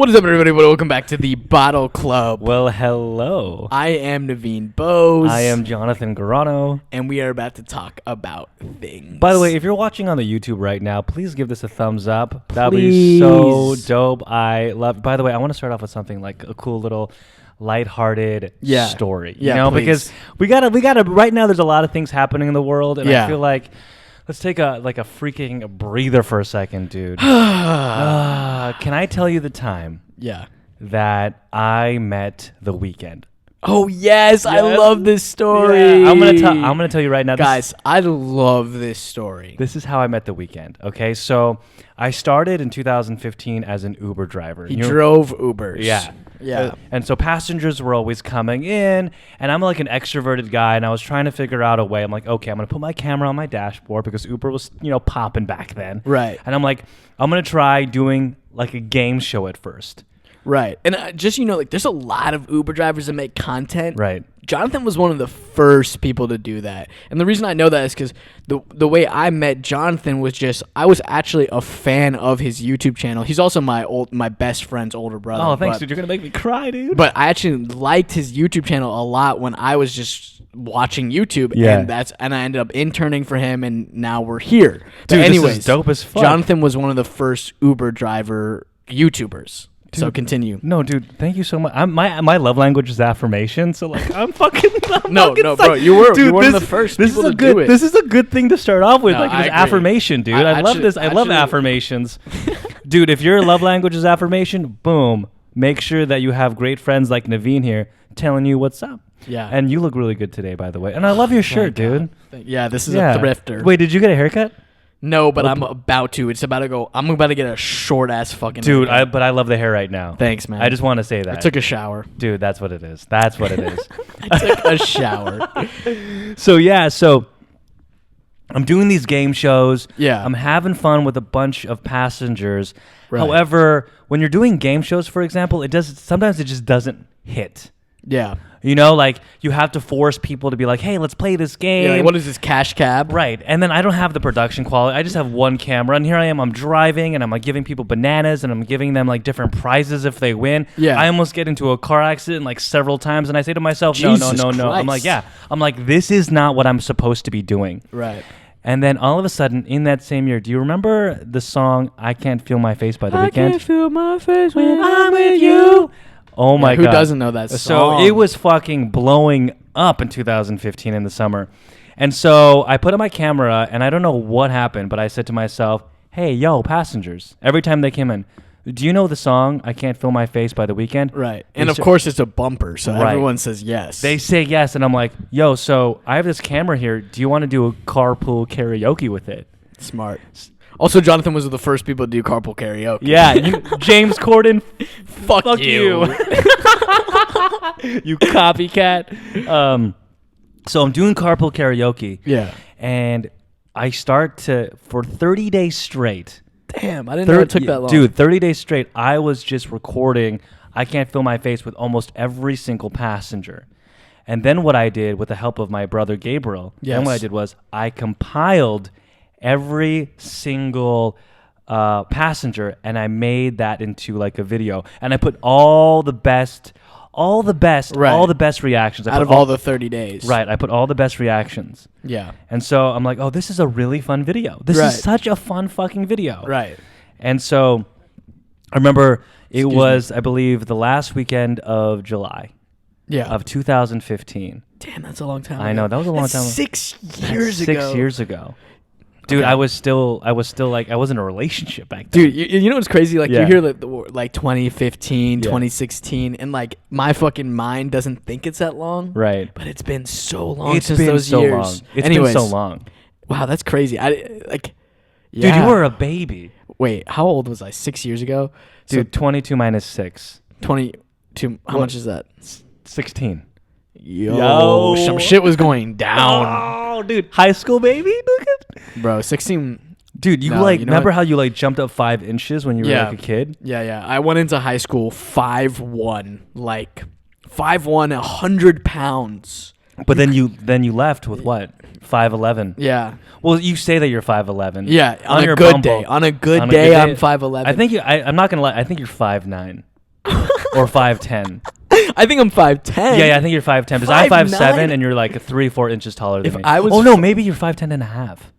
What is up, everybody? Welcome back to the Bottle Club. Well, hello. I am Navin Bose. I am Jonathan Garano. And we are about to talk about things. By the way, if you're watching on the YouTube right now, please give this a thumbs up. That'd be so dope. I love. By the way, I want to start off with something like a cool little lighthearted story. You know, because we gotta. Right now, there's a lot of things happening in the world, and I feel like. Let's take a freaking breather for a second, dude. Can I tell you the time? Yeah. That I met the Weeknd. Oh yes, I love this story. Yeah. I'm gonna tell you right now, guys. I love this story. This is how I met the Weeknd. Okay, so I started in 2015 as an Uber driver. He drove Ubers. Yeah. And so passengers were always coming in, and I'm like an extroverted guy, and I was trying to figure out a way. I'm like, okay, I'm gonna put my camera on my dashboard because Uber was, popping back then. Right. And I'm like, I'm gonna try doing like a game show at first. Right. And just, there's a lot of Uber drivers that make content. Right. Jonathan was one of the first people to do that. And the reason I know that is because the way I met Jonathan was I was actually a fan of his YouTube channel. He's also my best friend's older brother. Oh, thanks, dude. You're going to make me cry, dude. But I actually liked his YouTube channel a lot when I was just watching YouTube. Yeah. And I ended up interning for him, and now we're here. Dude, but anyways, this is dope as fuck. Jonathan was one of the first Uber driver YouTubers. Dude, so continue. No, dude, thank you so much. My love language is affirmation, so like I'm fucking. No, bro, you were one of the first people to do it. This is a good thing to start off with, No, like this affirmation, dude. I love this. I love affirmations, dude. If your love language is affirmation, boom. Make sure that you have great friends like Navin here telling you what's up. Yeah, and you look really good today, by the way. And I love your shirt, dude. Yeah, this is a thrifter. Wait, did you get a haircut? No, but I'm about to. It's about to go. I'm about to get a short ass fucking. Dude, but I love the hair right now. Thanks, man. I just want to say that. I took a shower. Dude, that's what it is. That's what it is. I took a shower. So I'm doing these game shows. Yeah. I'm having fun with a bunch of passengers. Right. However, when you're doing game shows, for example, sometimes it just doesn't hit. Yeah. Like you have to force people to be like, hey, let's play this game. Yeah, like, what is this, cash cab? Right. And then I don't have the production quality. I just have one camera. And here I am, I'm driving, and I'm like giving people bananas, and I'm giving them like different prizes if they win. Yeah. I almost get into a car accident like several times, and I say to myself, Jesus no. Christ. I'm like, this is not what I'm supposed to be doing. Right. And then all of a sudden, in that same year, do you remember the song "I Can't Feel My Face" by The Weeknd? I can't feel my face when I'm with you. Oh my God. Who doesn't know that song? So it was fucking blowing up in 2015 in the summer. And so I put on my camera, and I don't know what happened, but I said to myself, hey, yo, passengers, every time they came in, do you know the song "I Can't Feel My Face" by The Weeknd? Right. And of course it's a bumper, so everyone says yes. They say yes, and I'm like, yo, so I have this camera here. Do you want to do a carpool karaoke with it? Smart. Also, Jonathan was one of the first people to do carpool karaoke. Yeah, James Corden, fuck you. You copycat. So I'm doing carpool karaoke. Yeah. And I start for 30 days straight. Damn, I didn't know it took that long. Dude, 30 days straight, I was just recording "I Can't Feel My Face" with almost every single passenger. And then what I did, with the help of my brother Gabriel, then what I did was I compiled every single passenger, and I made that into like a video, and I put all the best reactions out of all the 30 days. Right, I put all the best reactions. Yeah. And so I'm like, oh, this is a really fun video. This is such a fun fucking video. Right. And so I remember it was, I believe, the last weekend of July. Yeah. Of 2015. Damn, that's a long time. I know, that was a long time. 6 years ago. 6 years ago. Dude, I was still like, I was in a relationship back Dude, then. you know what's crazy? Like, you hear like 2015, 2016, and like my fucking mind doesn't think it's that long. Right. But it's been so long since those years. It's been so long. Wow, that's crazy. Dude, you were a baby. Wait, how old was I? 6 years ago? Dude, 22 minus 6. 22. How much is that? 16. Yo, some shit was going down. Oh, dude, high school baby, bro. 16. Dude, remember how you jumped up 5 inches when you were like a kid? Yeah. I went into high school 5'1", 100 pounds. But then you left with what? 5'11". Yeah. Well, you say that you're 5'11". Yeah, on your a good Bumble. day. On a good day, I'm 5'11". I think I'm not gonna lie. I think you're 5'9". or 5'10"? I think I'm 5'10". Yeah, I think you're 5'10" because I'm 5'7" 5'9". and you're like 3-4 inches taller than me. I was oh no, maybe you're 5'10" and a half.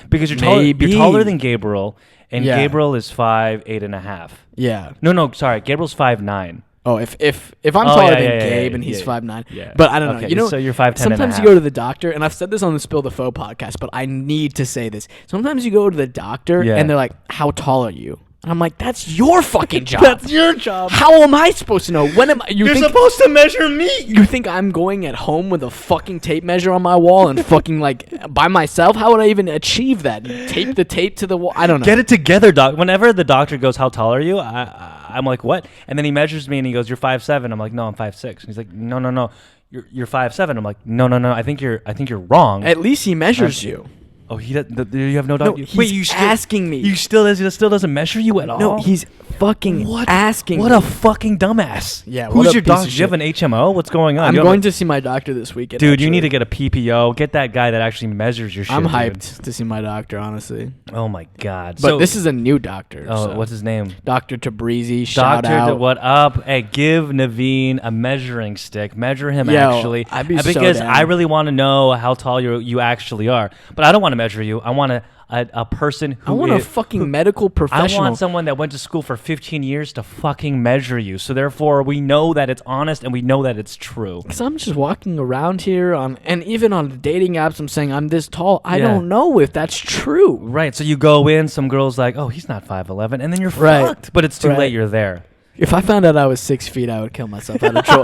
Because you're taller than Gabriel, and Gabriel is 5'8" and a half. Yeah. No, sorry. Gabriel's 5'9". Oh, if I'm taller than Gabe and he's 5'9", but I don't know. You know, so you're 5'10". Sometimes you go to the doctor, and I've said this on the Spill the Faux podcast, but I need to say this. Sometimes you go to the doctor, and they're like, "How tall are you?" And I'm like, "That's your fucking job. That's your job. How am I supposed to know? When am I? You're supposed to measure me. You think I'm going at home with a fucking tape measure on my wall and fucking like by myself? How would I even achieve that? You tape the tape to the wall? I don't know. Get it together, doc. Whenever the doctor goes, "How tall are you?" I'm like, "What?" And then he measures me and he goes, "You're 5'7". I'm like, "No, I'm 5'6". And he's like, "No. You're 5'7". I'm like, "No. I think you're wrong." At least he measures you. Oh, you have no doubt. No, he's asking me. He still doesn't measure you at all. No, he's fucking asking. What a fucking dumbass. Yeah. Who's your doctor? Do you have an HMO? What's going on? I'm going to see my doctor this weekend. Dude, you need to get a PPO. Get that guy that actually measures your shit. I'm hyped to see my doctor, honestly. Oh my god. But this is a new doctor. Oh, so. What's his name? Dr. Tabrizi. Shout out. What up? Hey, give Navin a measuring stick. Measure him actually. Because I really want to know how tall you actually are. But I don't want to measure you. I want a person who I want a fucking medical professional. I want someone that went to school for 15 years to fucking measure you. So therefore, we know that it's honest and we know that it's true. Because I'm just walking around here and even on the dating apps, I'm saying I'm this tall. I don't know if that's true. Right. So you go in, some girl's like, "Oh, he's not 5'11", and then you're fucked. But it's too late. You're there. If I found out I was 6 feet, I would kill myself out of joy.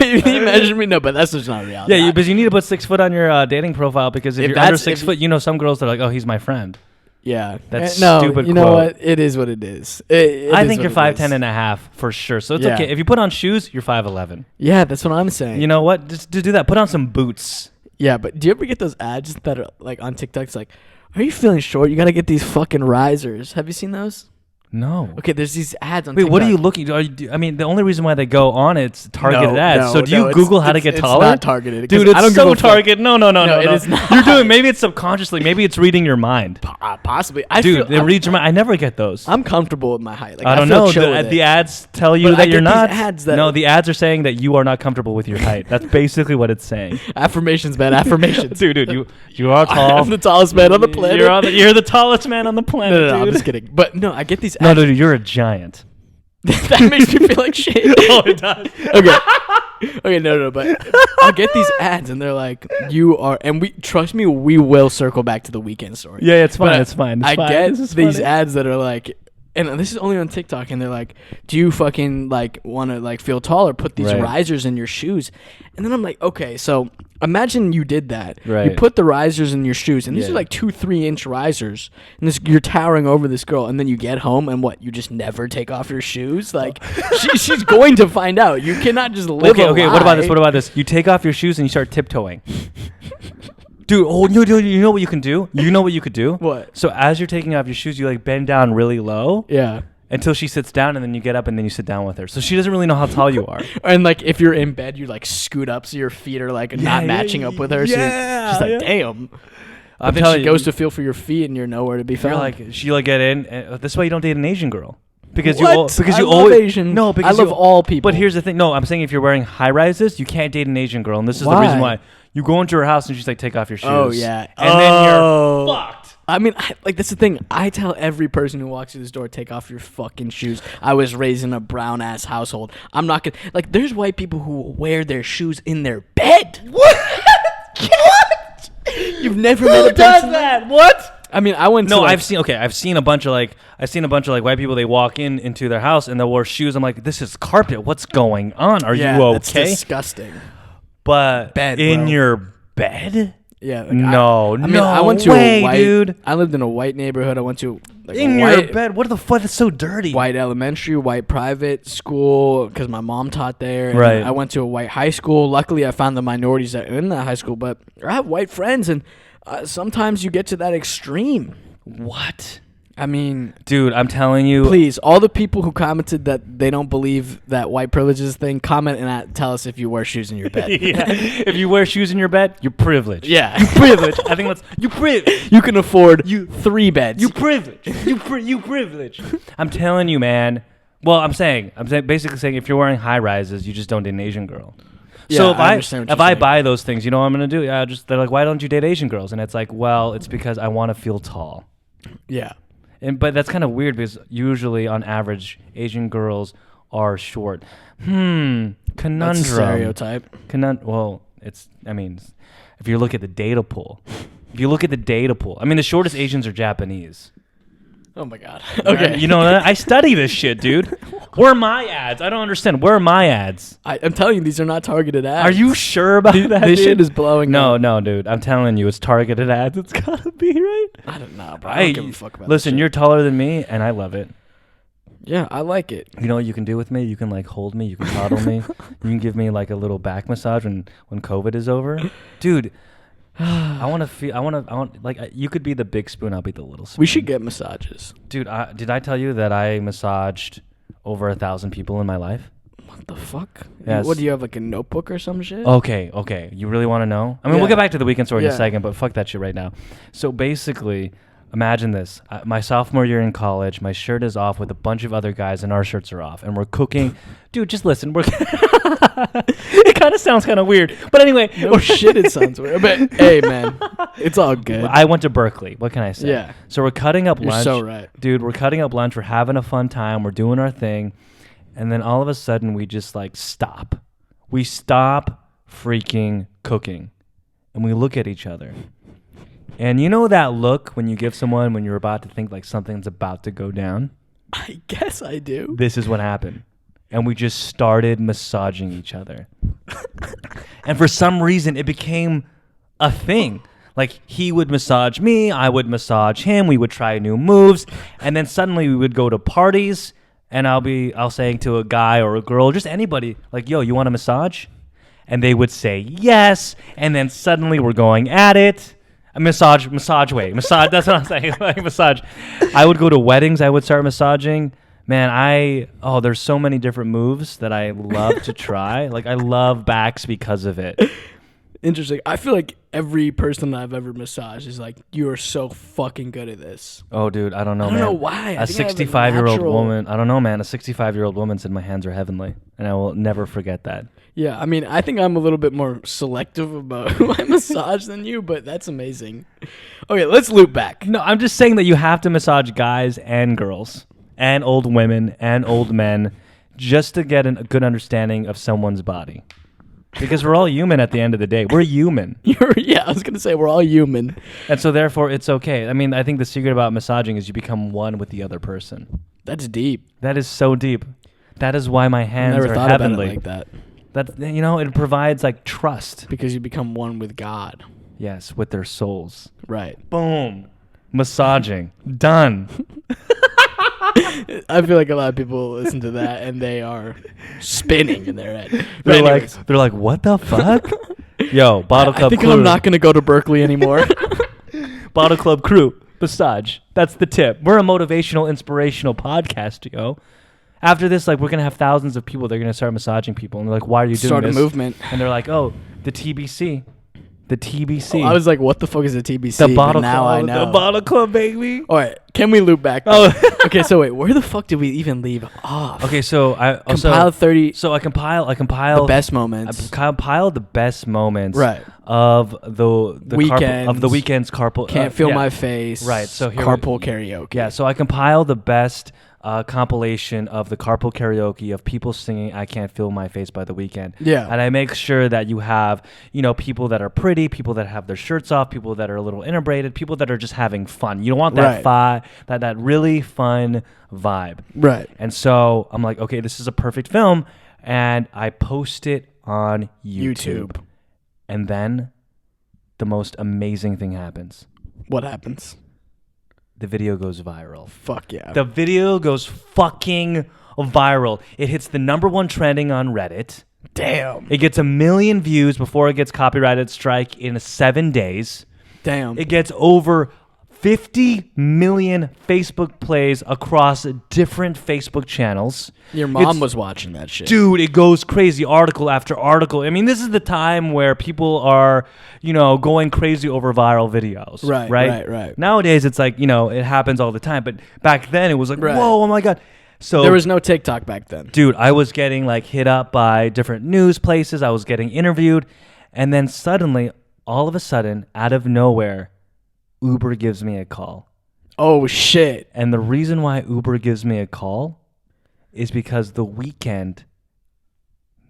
If he measured me, no, but that's just not reality. Yeah, because you need to put 6 foot on your dating profile because if you're under 6 foot, some girls are like, "Oh, he's my friend." Yeah. That's stupid. You know what? It is what it is. I think you're 5'10" and a half for sure. So it's okay. If you put on shoes, you're 5'11". Yeah, that's what I'm saying. You know what? Just do that. Put on some boots. Yeah, but do you ever get those ads that are like on TikTok? It's like, "Are you feeling short? You got to get these fucking risers." Have you seen those? No. Okay, there's these ads on Wait, TikTok. what are you looking? The only reason why they go on it's targeted ads. So do you Google how to get taller? It's not targeted, dude. It's so targeted. No. It is not. You're doing. Maybe it's subconsciously. Maybe it's reading your mind. Possibly. Dude, it reads your mind. I never get those. I'm comfortable with my height. Like, I don't know. The ads tell you that you're not. No, the ads are saying that you are not comfortable with your height. That's basically what it's saying. Affirmations, man. Affirmations. dude, you are tall. I'm the tallest man on the planet. You're the tallest man on the planet. No, I'm just kidding. But no, I get these ads. No, dude, you're a giant. That makes me feel like shit. Oh, it does. Okay, no, but I'll get these ads and they're like, "You are," and trust me, we will circle back to the Weeknd story. Yeah, it's fine. It's fine. I get these ads that are like, and this is only on TikTok, and they're like, "Do you fucking like want to like feel taller? Put these risers in your shoes." And then I'm like, okay, so imagine you did that. Right. You put the risers in your shoes, and these are like 2-3 inch risers, and you're towering over this girl, and then you get home, and what? You just never take off your shoes? Like, she's going to find out. You cannot just live. Okay. What about this? You take off your shoes and you start tiptoeing. Dude, you know what you can do? You know what you could do? What? So as you're taking off your shoes, you like bend down really low. Yeah. Until she sits down, and then you get up, and then you sit down with her. So she doesn't really know how tall you are. And like if you're in bed, you like scoot up so your feet are like not matching up with her. So she's like, damn. But then she goes to feel for your feet, and you're nowhere to be found. She like get in. And this way you don't date an Asian girl. Because I love Asian. No, because I love all people. But here's the thing. No, I'm saying if you're wearing high rises, you can't date an Asian girl, and this is the reason why. You go into her house and she's like, "Take off your shoes." Oh yeah, and then you're fucked. I mean, that's the thing. I tell every person who walks through this door, take off your fucking shoes. I was raised in a brown ass household. I'm not gonna like. There's white people who wear their shoes in their bed. What? What? You've never met a person does that? What? I mean, I went. No, I've seen a bunch of like white people. They walk into their house and they wear shoes. I'm like, this is carpet. What's going on? Are you okay? That's disgusting. But in your bed? Yeah. Like I went to a white dude. I lived in a white neighborhood. I went to your bed. What the fuck? That's so dirty. White elementary, white private school because my mom taught there. And right. I went to a white high school. Luckily, I found the minorities that are in that high school. But I have white friends, and sometimes you get to that extreme. What? I mean, dude, I'm telling you. Please, all the people who commented that they don't believe that white privilege is a thing, comment and tell us if you wear shoes in your bed. Yeah. If you wear shoes in your bed, you're privileged. Yeah. You privileged. I think you privileged. You can afford 3 beds. You privileged. You privileged. I'm telling you, man. Well, I'm basically saying if you're wearing high rises, you just don't date an Asian girl. Yeah, so if I buy those things, you know what I'm gonna do? Yeah, they're like, why don't you date Asian girls? And it's like, well, it's because I want to feel tall. Yeah. But that's kind of weird because usually on average, Asian girls are short. Conundrum. That's a stereotype. Well, if you look at the data pool, the shortest Asians are Japanese. Oh my God. Okay. You know, I study this shit, dude. Where are my ads? I don't understand. Where are my ads? I'm telling you, these are not targeted ads. Are you sure about that? This shit is blowing up. No, dude. I'm telling you, it's targeted ads. It's gotta be, right? I don't know, bro. I don't give a fuck about Listen, you're taller than me, and I love it. Yeah, I like it. You know what you can do with me? You can like hold me. You can coddle me. You can give me like a little back massage when COVID is over, dude. I want like you could be the big spoon. I'll be the little spoon. We should get massages, dude. Did I tell you that I massaged over 1,000 people in my life? What the fuck? Yes. What do you have, like a notebook or some shit? Okay. You really want to know? I mean, we'll get back to the Weeknd story in a second, but fuck that shit right now. So basically, imagine this. My sophomore year in college, my shirt is off with a bunch of other guys, and our shirts are off, and we're cooking. Dude, just listen. It kind of sounds kind of weird, but anyway. No shit, it sounds weird. But hey, man, it's all good. I went to Berkeley. What can I say? Yeah. So we're cutting up lunch. You're so right. Dude, we're cutting up lunch. We're having a fun time. We're doing our thing. And then all of a sudden, we just like stop. We stop freaking cooking. And we look at each other. And you know that look when you give someone when you're about to think like something's about to go down? I guess I do. This is what happened. And we just started massaging each other. And for some reason, it became a thing. Like, he would massage me, I would massage him, we would try new moves, and then suddenly we would go to parties, and I'll say to a guy or a girl, just anybody, like, yo, you want a massage? And they would say yes, and then suddenly we're going at it. Massage, that's what I'm saying, like massage. I would go to weddings, I would start massaging. Man, there's so many different moves that I love to try. Like, I love backs because of it. Interesting. I feel like every person that I've ever massaged is like, you are so fucking good at this. Oh, dude, I don't know, man. I don't know why. A 65-year-old woman, I don't know, man. A 65-year-old woman said my hands are heavenly, and I will never forget that. Yeah, I mean, I think I'm a little bit more selective about who I massage than you, but that's amazing. Okay, let's loop back. No, I'm just saying that you have to massage guys and girls and old women and old men just to get a good understanding of someone's body. Because we're all human at the end of the day. We're human. Yeah, I was going to say we're all human. And so therefore it's okay. I mean, I think the secret about massaging is you become one with the other person. That's deep. That is so deep. That is why my hands I never are thought heavenly. about it like that. That, you know, it provides like trust. Because you become one with God. Yes, with their souls. Right. Boom. Massaging. Done. I feel like a lot of people listen to that and they are spinning in their head. They're like, what the fuck? Yo, Bottle Club crew. I think crew. I'm not going to go to Berkeley anymore. Bottle Club crew. Massage. That's the tip. We're a motivational, inspirational podcast, yo. After this, like, we're going to have thousands of people. They're going to start massaging people. And they're like, why are you doing Start this? a movement. And they're like, oh, the TBC. The TBC. Oh, I was like, what the fuck is a TBC? The Bottle Club. Now I know. The Bottle Club, baby. All right. Can we loop back? Oh. Okay, so wait. Where the fuck did we even leave off? Okay, so I compiled 30. So I compile the best moments. I compiled the best moments. Right. Of the Weekends. of the Weeknd's carpool. Can't feel my face. Right. So here carpool karaoke. Yeah. So I compiled the best compilation of the carpool karaoke of people singing "I Can't Feel My Face" by The Weeknd. Yeah. And I make sure that you have, you know, people that are pretty, people that have their shirts off, people that are a little integrated, people that are just having fun. You don't want that that really fun vibe. Right. And so I'm like, okay, this is a perfect film, and I post it on YouTube. And then the most amazing thing happens. What happens? The video goes viral. Fuck yeah. The video goes fucking viral. It hits the #1 trending on Reddit. Damn. It gets 1 million views before it gets copyrighted strike in 7 days. Damn. It gets over 50 million Facebook plays across different Facebook channels. Your mom was watching that shit. Dude, it goes crazy, article after article. I mean, this is the time where people are, you know, going crazy over viral videos. Right. Nowadays, it's like, you know, it happens all the time. But back then, it was like, whoa, oh my God. So there was no TikTok back then. Dude, I was getting like hit up by different news places. I was getting interviewed. And then suddenly, all of a sudden, out of nowhere, Uber gives me a call. Oh, shit. And the reason why Uber gives me a call is because the Weeknd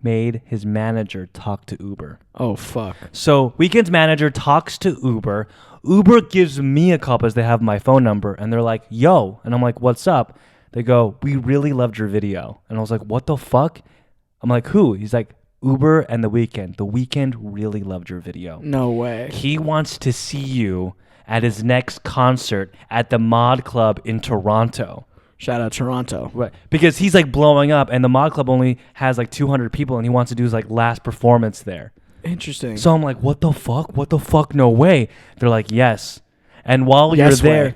made his manager talk to Uber. Oh, fuck. So Weeknd's manager talks to Uber. Uber gives me a call because they have my phone number. And they're like, yo. And I'm like, what's up? They go, we really loved your video. And I was like, what the fuck? I'm like, who? He's like, Uber and The Weeknd. The Weeknd really loved your video. No way. He wants to see you at his next concert at the Mod Club in Toronto. Shout out Toronto. Right. Because he's like blowing up and the Mod Club only has like 200 people and he wants to do his like last performance there. Interesting. So I'm like, what the fuck? What the fuck? No way. They're like, yes. And while you're there,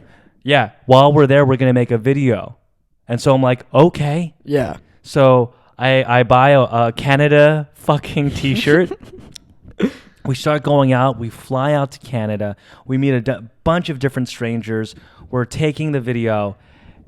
while we're there, we're going to make a video. And so I'm like, okay. Yeah. So I buy a Canada fucking t-shirt. We start going out. We fly out to Canada. We meet a bunch of different strangers. We're taking the video.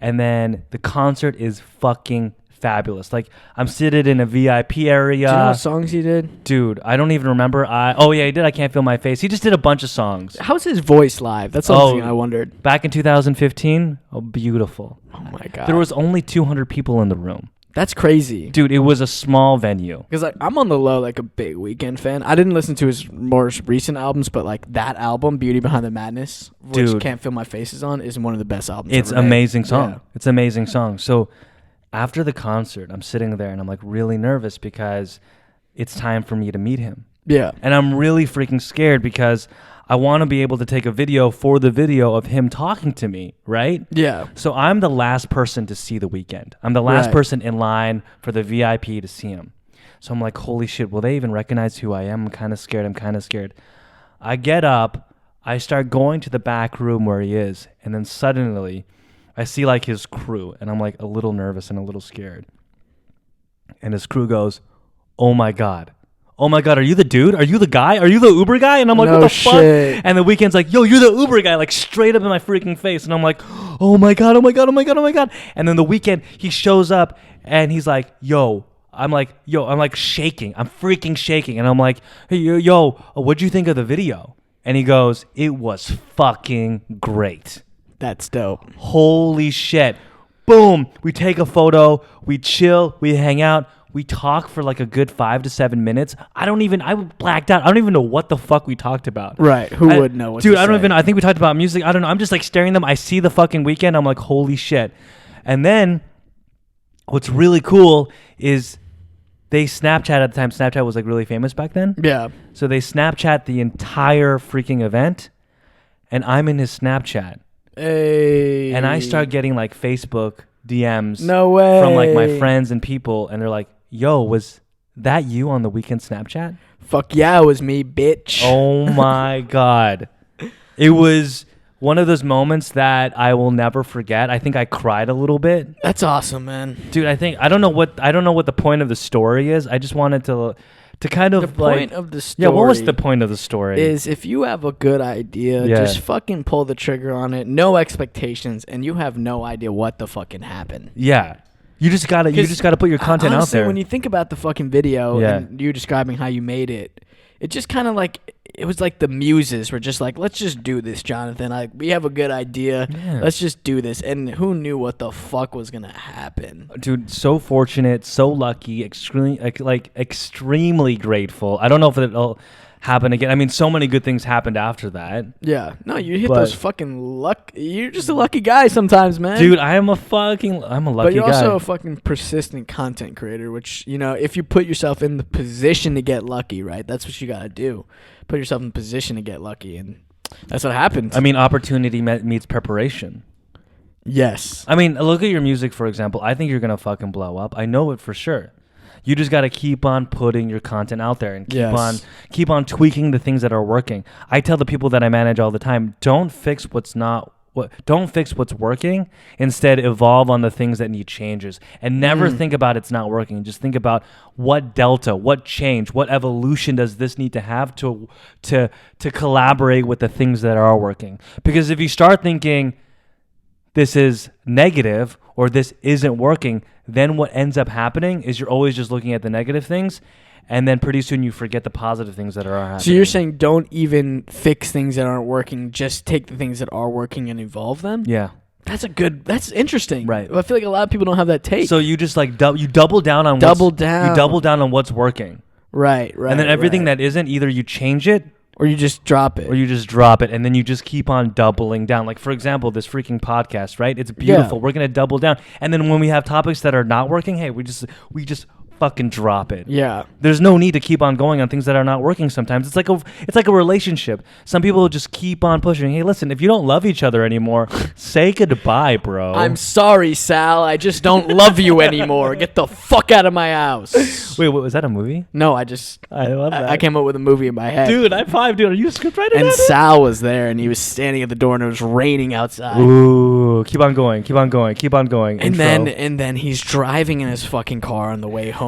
And then the concert is fucking fabulous. Like, I'm seated in a VIP area. Do you know what songs he did? Dude, I don't even remember. He did I Can't Feel My Face. He just did a bunch of songs. How's his voice live? That's something I wondered. Back in 2015? Oh, beautiful. Oh, my God. There was only 200 people in the room. That's crazy. Dude, it was a small venue. Because like, I'm on the low, like a big Weeknd fan. I didn't listen to his more recent albums, but like that album, Beauty Behind the Madness, which Dude, Can't Feel My Face is on, is one of the best albums It's ever made. Amazing song. Yeah. It's an amazing song. So after the concert, I'm sitting there and I'm like really nervous because it's time for me to meet him. Yeah. And I'm really freaking scared because I want to be able to take a video for the video of him talking to me, right? Yeah. So I'm the last person to see The Weeknd. I'm the last person in line for the VIP to see him. So I'm like, holy shit, will they even recognize who I am? I'm kind of scared. I get up, I start going to the back room where he is, and then suddenly I see like his crew, and I'm like a little nervous and a little scared. And his crew goes, oh my God, are you the dude? Are you the guy? Are you the Uber guy? And I'm like, no what the shit. fuck? And the Weeknd's like, yo, you're the Uber guy, like straight up in my freaking face. And I'm like, oh my God. And then the Weeknd, he shows up and he's like, I'm like shaking. I'm freaking shaking. And I'm like, hey, yo, what'd you think of the video? And he goes, it was fucking great. That's dope. Holy shit. Boom. We take a photo. We chill. We hang out. We talk for like a good 5 to 7 minutes. I blacked out. I don't even know what the fuck we talked about. Right. Who would know what Dude, I think we talked about music. I don't know. I'm just like staring at them. I see the fucking Weeknd. I'm like, holy shit. And then what's really cool is they Snapchat at the time. Snapchat was like really famous back then. Yeah. So they Snapchat the entire freaking event. And I'm in his Snapchat. Hey. And I start getting like Facebook DMs. No way. From like my friends and people. And they're like, yo, was that you on the Weeknd Snapchat? Fuck yeah, it was me, bitch. Oh my God. It was one of those moments that I will never forget. I think I cried a little bit. That's awesome, man. Dude, I don't know what the point of the story is. I just wanted to kind of the point of the story. Yeah, what was the point of the story? Is if you have a good idea, just fucking pull the trigger on it. No expectations, and you have no idea what the fucking happened. Yeah. You just gotta put your content honestly, out there. When you think about the fucking video and you describing how you made it, it just kind of like it was like the muses were just like, let's just do this, Jonathan. Like, we have a good idea. Yeah. Let's just do this. And who knew what the fuck was gonna happen? Dude, so fortunate, so lucky, extremely grateful. I don't know if it'll happen again. I mean, so many good things happened after that. Yeah. No, you hit those fucking luck. You're just a lucky guy sometimes, man. Dude, I'm a lucky guy. But you're also a fucking persistent content creator, which, you know, if you put yourself in the position to get lucky, right? That's what you got to do. Put yourself in position to get lucky, and that's what happened. I mean, opportunity meets preparation. Yes. I mean, look at your music, for example. I think you're going to fucking blow up. I know it for sure. You just got to keep on putting your content out there and keep on tweaking the things that are working. I tell the people that I manage all the time, don't fix what's working. Instead, evolve on the things that need changes, and never think about it's not working. Just think about what delta, what change, what evolution does this need to have to collaborate with the things that are working. Because if you start thinking this is negative or this isn't working, then what ends up happening is you're always just looking at the negative things, and then pretty soon you forget the positive things that are happening. So you're saying don't even fix things that aren't working, just take the things that are working and evolve them? Yeah. That's interesting. Right. I feel like a lot of people don't have that take. So you just like you double down on what's working. Right. And then everything that isn't, either you change it or you just drop it. And then you just keep on doubling down. Like, for example, this freaking podcast, right? It's beautiful. Yeah. We're going to double down. And then when we have topics that are not working, hey, we just fucking drop it. Yeah. There's no need to keep on going on things that are not working sometimes. It's like a relationship. Some people just keep on pushing. Hey, listen, if you don't love each other anymore, say goodbye, bro. I'm sorry, Sal. I just don't love you anymore. Get the fuck out of my house. Wait, was that a movie? No, I love that. I came up with a movie in my head. Dude, dude. Are you a scriptwriter? And Sal was there, and he was standing at the door, and it was raining outside. Ooh, keep on going. And then he's driving in his fucking car on the way home,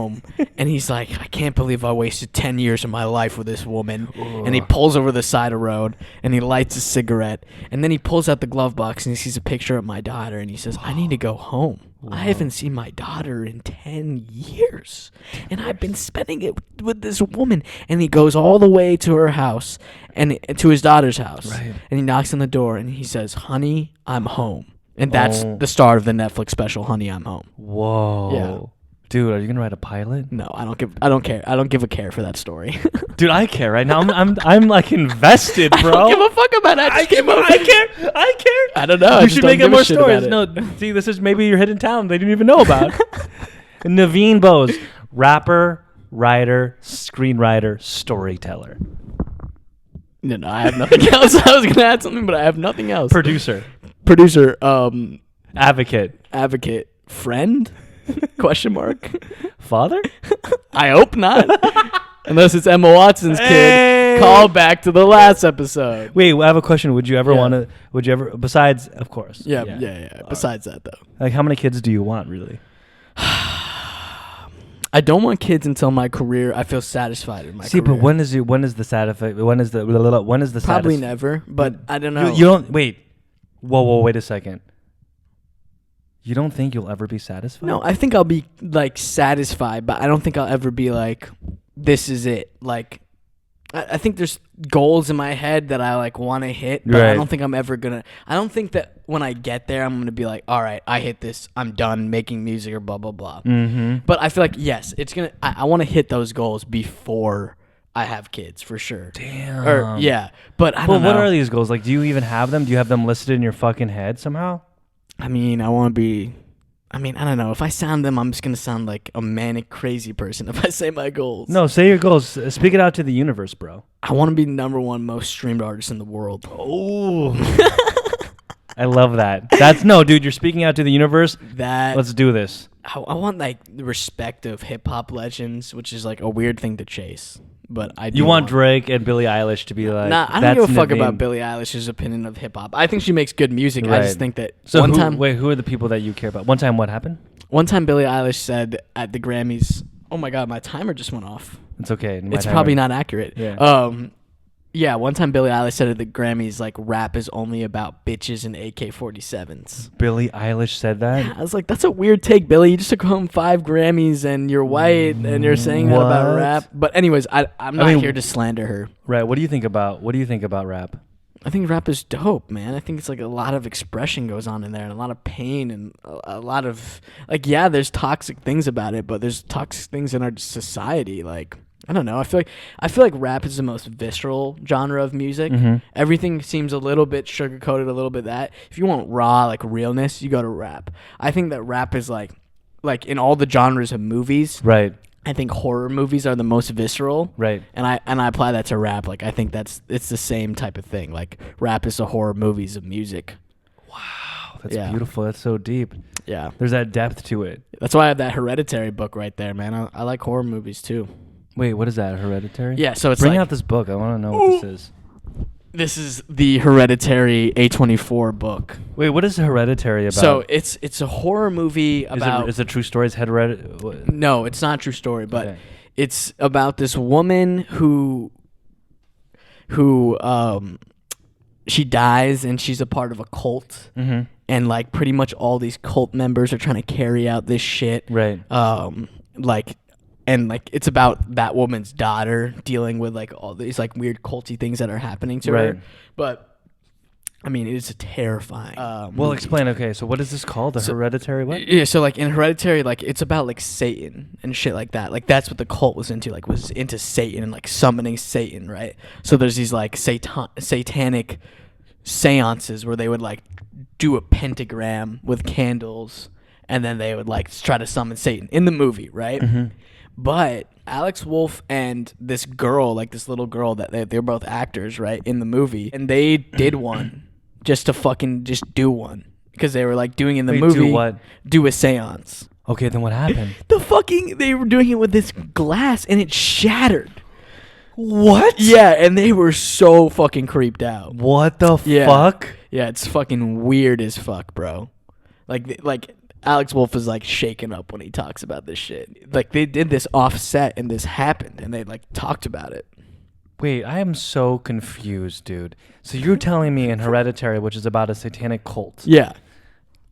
and he's like, I can't believe I wasted 10 years of my life with this woman. Ooh. And he pulls over the side of the road, and he lights a cigarette, and then he pulls out the glove box, and he sees a picture of my daughter, and he says, I need to go home. Whoa. I haven't seen my daughter in 10 years, and I've been spending it with this woman. And he goes all the way to her house, and to his daughter's house, right. And he knocks on the door, and he says, honey, I'm home. And that's the start of the Netflix special, Honey, I'm Home. Whoa. Yeah. Dude, are you gonna write a pilot? No, I don't care. I don't give a care for that story. Dude, I care right now. I'm like invested, bro. I don't give a fuck about it. I care. I don't know. You should make up more stories. No, see, this is maybe your hidden talent they didn't even know about. Navin Bose, rapper, writer, screenwriter, storyteller. No, I have nothing else. I was gonna add something, but I have nothing else. Producer, advocate, friend. Question mark. Father? I hope not. Unless it's Emma Watson's kid. Call back to the last episode. Wait, I have a question. Would you ever besides, of course. Yeah. Besides that, though. Like, how many kids do you want, really? I don't want kids until my career. I feel satisfied in my career. See, but when is the satisfaction? Probably never, but I don't know. You don't, wait. Whoa, wait a second. You don't think you'll ever be satisfied? No, I think I'll be like satisfied, but I don't think I'll ever be like, this is it. Like, I think there's goals in my head that I like want to hit, but right. I don't think I'm ever gonna. I don't think that when I get there, I'm gonna be like, all right, I hit this. I'm done making music or blah blah blah. Mm-hmm. But I feel like yes, it's gonna. I want to hit those goals before I have kids for sure. Damn. Yeah, but I don't know. What are these goals? Like, do you even have them? Do you have them listed in your fucking head somehow? I mean, I want to be. I mean, I don't know. If I sound them, I'm just going to sound like a manic, crazy person if I say my goals. No, say your goals. Speak it out to the universe, bro. I want to be #1 most streamed artist in the world. Oh. I love that. Dude, you're speaking out to the universe. Let's do this. I want, like, the respect of hip-hop legends, which is, like, a weird thing to chase. But I do. You want Drake and Billie Eilish to be like, nah, I don't give a fuck about Billie Eilish's opinion of hip hop. I think she makes good music. Right. I just think that who are the people that you care about? One time, what happened? One time, Billie Eilish said at the Grammys, "Oh my God, my timer just went off." It's okay. It's probably not accurate. Yeah. Yeah, one time Billie Eilish said at the Grammys, like, rap is only about bitches and AK-47s. Billie Eilish said that? Yeah, I was like, that's a weird take, Billie. You just took home 5 Grammys and you're white and you're saying that about rap. But anyways, I'm not here to slander her. Right. What do you think about rap? I think rap is dope, man. I think it's like a lot of expression goes on in there and a lot of pain and a lot of, like, yeah, there's toxic things about it, but there's toxic things in our society, like... I don't know. I feel like rap is the most visceral genre of music. Mm-hmm. Everything seems a little bit sugar-coated, a little bit that. If you want raw, like, realness, you go to rap. I think that rap is like in all the genres of movies. Right. I think horror movies are the most visceral. Right. And I apply that to rap. Like, I think it's the same type of thing. Like, rap is the horror movies of music. Wow. That's beautiful. That's so deep. Yeah. There's that depth to it. That's why I have that Hereditary book right there, man. I like horror movies too. Wait, what is that? Hereditary? Yeah, so it's Bring out this book. I want to know what this is. This is the Hereditary A24 book. Wait, what is Hereditary about? So it's a horror movie about... Is it true story? No, it's not a true story, but it's about this woman who she dies and she's a part of a cult. Mm-hmm. and like pretty much all these cult members are trying to carry out this shit. Right. And like it's about that woman's daughter dealing with like all these like weird culty things that are happening to her. But I mean, it is a terrifying. Well, explain. Okay, so what is this called? Hereditary what? Yeah, so like in Hereditary, like it's about like Satan and shit like that. Like that's what the cult was into. Like was into Satan and like summoning Satan, right? So there's these like satanic seances where they would like do a pentagram with candles, and then they would like try to summon Satan in the movie, right? Mm-hmm. But Alex Wolff and this girl, like this little girl, that they're both actors, right, in the movie, and they did one just to fucking just do one because they were like doing in the movie. Do what? Do a seance. Okay, then what happened? They were doing it with this glass and it shattered. What? Yeah, and they were so fucking creeped out. What the fuck? Yeah, it's fucking weird as fuck, bro. Like Alex Wolff is like shaken up when he talks about this shit. Like they did this offset and this happened and they like talked about it. Wait, I am so confused, dude. So you're telling me in Hereditary, which is about a satanic cult. Yeah.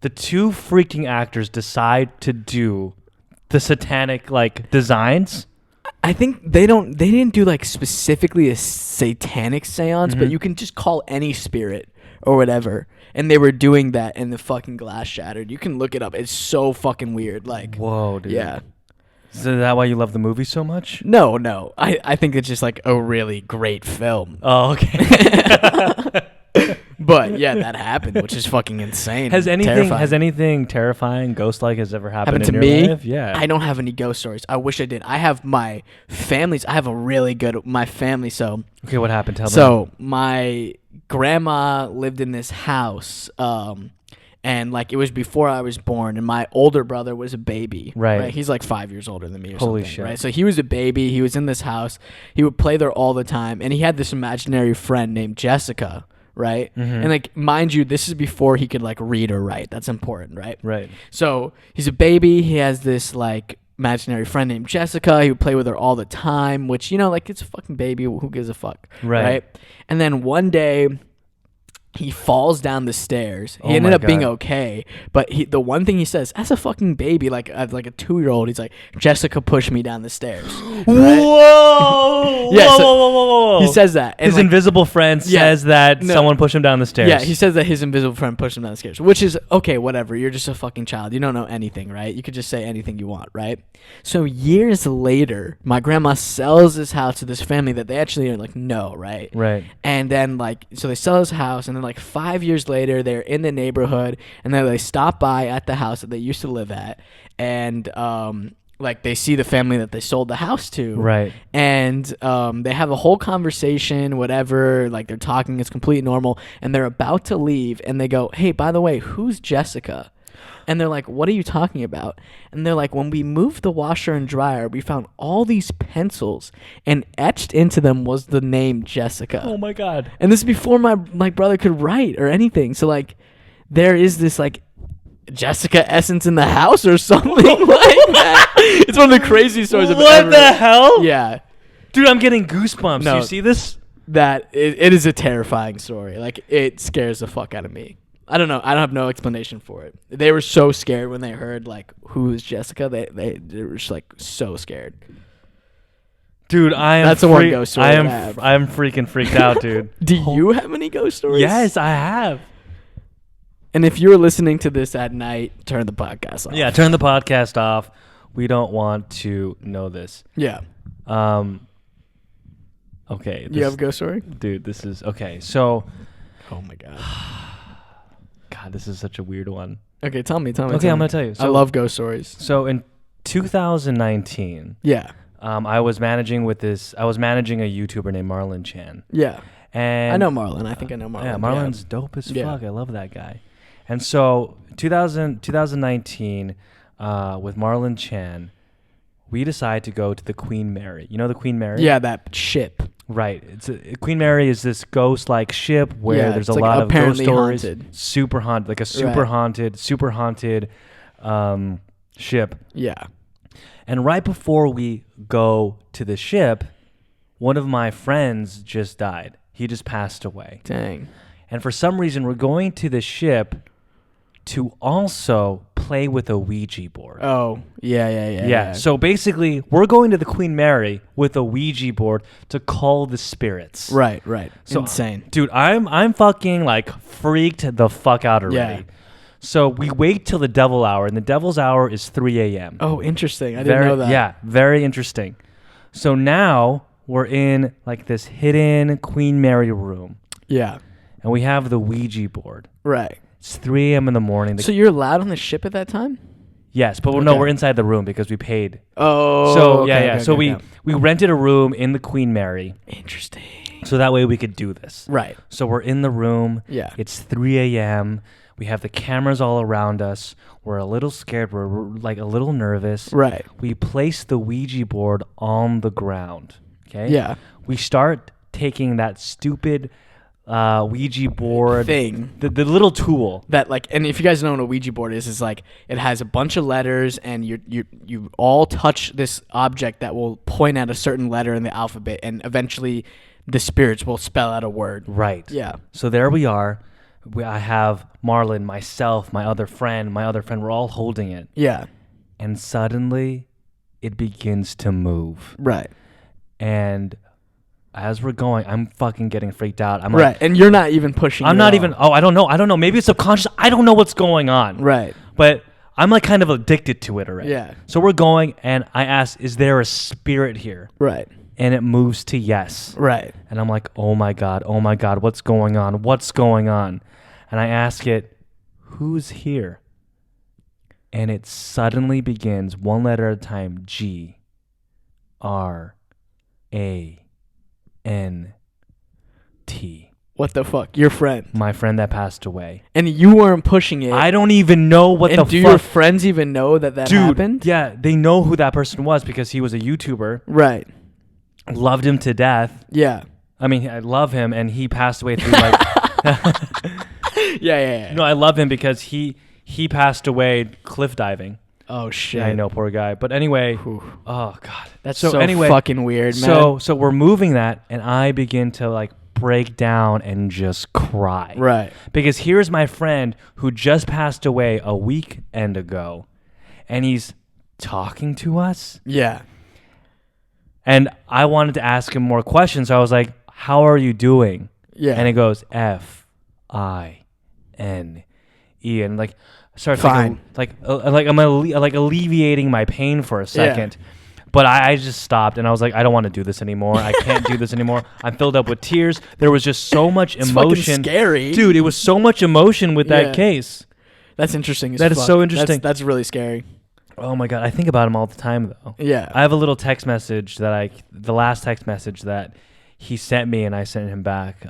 The two freaking actors decide to do the satanic like designs? I think they didn't do like specifically a satanic seance, but you can just call any spirit or whatever. And they were doing that and the fucking glass shattered. You can look it up. It's so fucking weird. Like, whoa, dude. Yeah. Is that why you love the movie so much? No. I think it's just like a really great film. Oh, okay. But yeah, that happened, which is fucking insane. Has anything terrifying, ghost-like has ever happened to in me? Your life? Yeah. I don't have any ghost stories. I wish I did. I have my family's. I have a really good my family. So okay, what happened? Tell me. So my grandma lived in this house, and like it was before I was born, and my older brother was a baby. Right. He's like 5 years older than me or Holy something. shit. Right. So he was a baby. He was in this house. He would play there all the time, and he had this imaginary friend named Jessica. Right. Mm-hmm. And like, mind you, this is before he could like read or write. That's important. Right. Right. So he's a baby. He has this like imaginary friend named Jessica. He would play with her all the time, which, you know, like it's a fucking baby. Who gives a fuck? Right. And then one day he falls down the stairs. He ended up being okay, but the one thing he says as a fucking baby, like a 2-year-old, he's like, Jessica pushed me down the stairs. Right? Whoa! Yeah, Whoa! He says that. And his invisible friend says that someone pushed him down the stairs. Yeah, he says that his invisible friend pushed him down the stairs, which is okay, whatever. You're just a fucking child. You don't know anything, right? You could just say anything you want, right? So years later, my grandma sells this house to this family that they actually are like, no, right? Right. And then like, so they sell this house, and then like 5 years later, they're in the neighborhood, and then they stop by at the house that they used to live at, and like they see the family that they sold the house to, right? And they have a whole conversation, whatever, like they're talking, it's completely normal, and they're about to leave, and they go, hey, by the way, who's Jessica? And they're like, what are you talking about? And they're like, when we moved the washer and dryer, we found all these pencils, and etched into them was the name Jessica. Oh my God. And this is before my brother could write or anything. So like there is this like Jessica essence in the house or something like that. It's one of the craziest stories I've ever. What the hell? Yeah. Dude, I'm getting goosebumps. No. You see this? That it is a terrifying story. Like it scares the fuck out of me. I don't know. I don't have no explanation for it. They were so scared when they heard like who is Jessica. They were just like so scared. Dude, That's the one ghost story I am freaking freaked out, dude. Do you have any ghost stories? Yes, I have. And if you're listening to this at night, turn the podcast off. Yeah, turn the podcast off. We don't want to know this. Yeah. Okay. You have a ghost story? Dude, this is okay. So oh my God. God, this is such a weird one. Okay, tell me. Okay, I'm gonna tell you. I love ghost stories. So in 2019, yeah, I was managing a YouTuber named Marlon Chan. Yeah, and I know Marlon. I think I know Marlon. Yeah, Marlon's dope as fuck. I love that guy. And so 2019, with Marlon Chan, we decided to go to the Queen Mary. You know the Queen Mary? Yeah, that ship. Right. Queen Mary is this ghost-like ship where there's a lot of ghost stories. Haunted. Super haunted, like a super haunted ship. Yeah. And right before we go to the ship, one of my friends just died. He just passed away. Dang. And for some reason, we're going to the ship to also play with a Ouija board. Oh, yeah. So basically, we're going to the Queen Mary with a Ouija board to call the spirits. Right. So, insane. Dude, I'm fucking like freaked the fuck out already. Yeah. So we wait till the devil hour, and the devil's hour is 3 a.m. Oh, interesting. I didn't know that. Yeah, very interesting. So now we're in like this hidden Queen Mary room. Yeah. And we have the Ouija board. Right. It's 3 a.m. in the morning. So you're allowed on the ship at that time? Yes, but no, we're inside the room because we paid. Oh. So okay, so okay. we rented a room in the Queen Mary. Interesting. So that way we could do this. Right. So we're in the room. Yeah. It's 3 a.m. We have the cameras all around us. We're a little scared. We're like a little nervous. Right. We place the Ouija board on the ground. Okay. Yeah. We start taking that stupid Ouija board thing, the little tool that like, and if you guys know what a Ouija board is like it has a bunch of letters, and you all touch this object that will point at a certain letter in the alphabet, and eventually the spirits will spell out a word. Right. Yeah. So there we are. I have Marlon, myself, my other friend. We're all holding it. Yeah. And suddenly, it begins to move. Right. And as we're going, I'm fucking getting freaked out. I'm right. Like, and you're not even pushing. I'm not even. Oh, I don't know. Maybe it's subconscious. I don't know what's going on. Right. But I'm like kind of addicted to it already. Yeah. So we're going, and I ask, "Is there a spirit here?" Right. And it moves to yes. Right. And I'm like, oh my God, what's going on? What's going on? And I ask it, who's here? And it suddenly begins, one letter at a time, G, R, A, N, T. What the fuck? Your friend. My friend that passed away. And you weren't pushing it. I don't even know what the fuck. Do your friends even know that Dude, happened? Yeah, they know who that person was because he was a YouTuber. Right. Loved him to death. Yeah. I mean, I love him, and he passed away through like... Yeah. No, I love him because he passed away cliff diving. Oh shit! Yeah, I know, poor guy. But anyway, Whew. Oh God, that's so fucking weird, man. So we're moving that, and I begin to like break down and just cry. Right. Because here's my friend who just passed away a weekend ago, and he's talking to us. Yeah. And I wanted to ask him more questions. So I was like, "How are you doing?" Yeah. And it goes F-I-N-E, and like starts fine. I'm alleviating my pain for a second. Yeah. But I just stopped, and I was like, I don't want to do this anymore. I can't do this anymore. I'm filled up with tears. There was just so much emotion. It's fucking scary. Dude, it was so much emotion with that case. That's interesting. That is so interesting. That's really scary. Oh my God. I think about him all the time, though. Yeah. I have a little text message the last text message that he sent me, and I sent him back.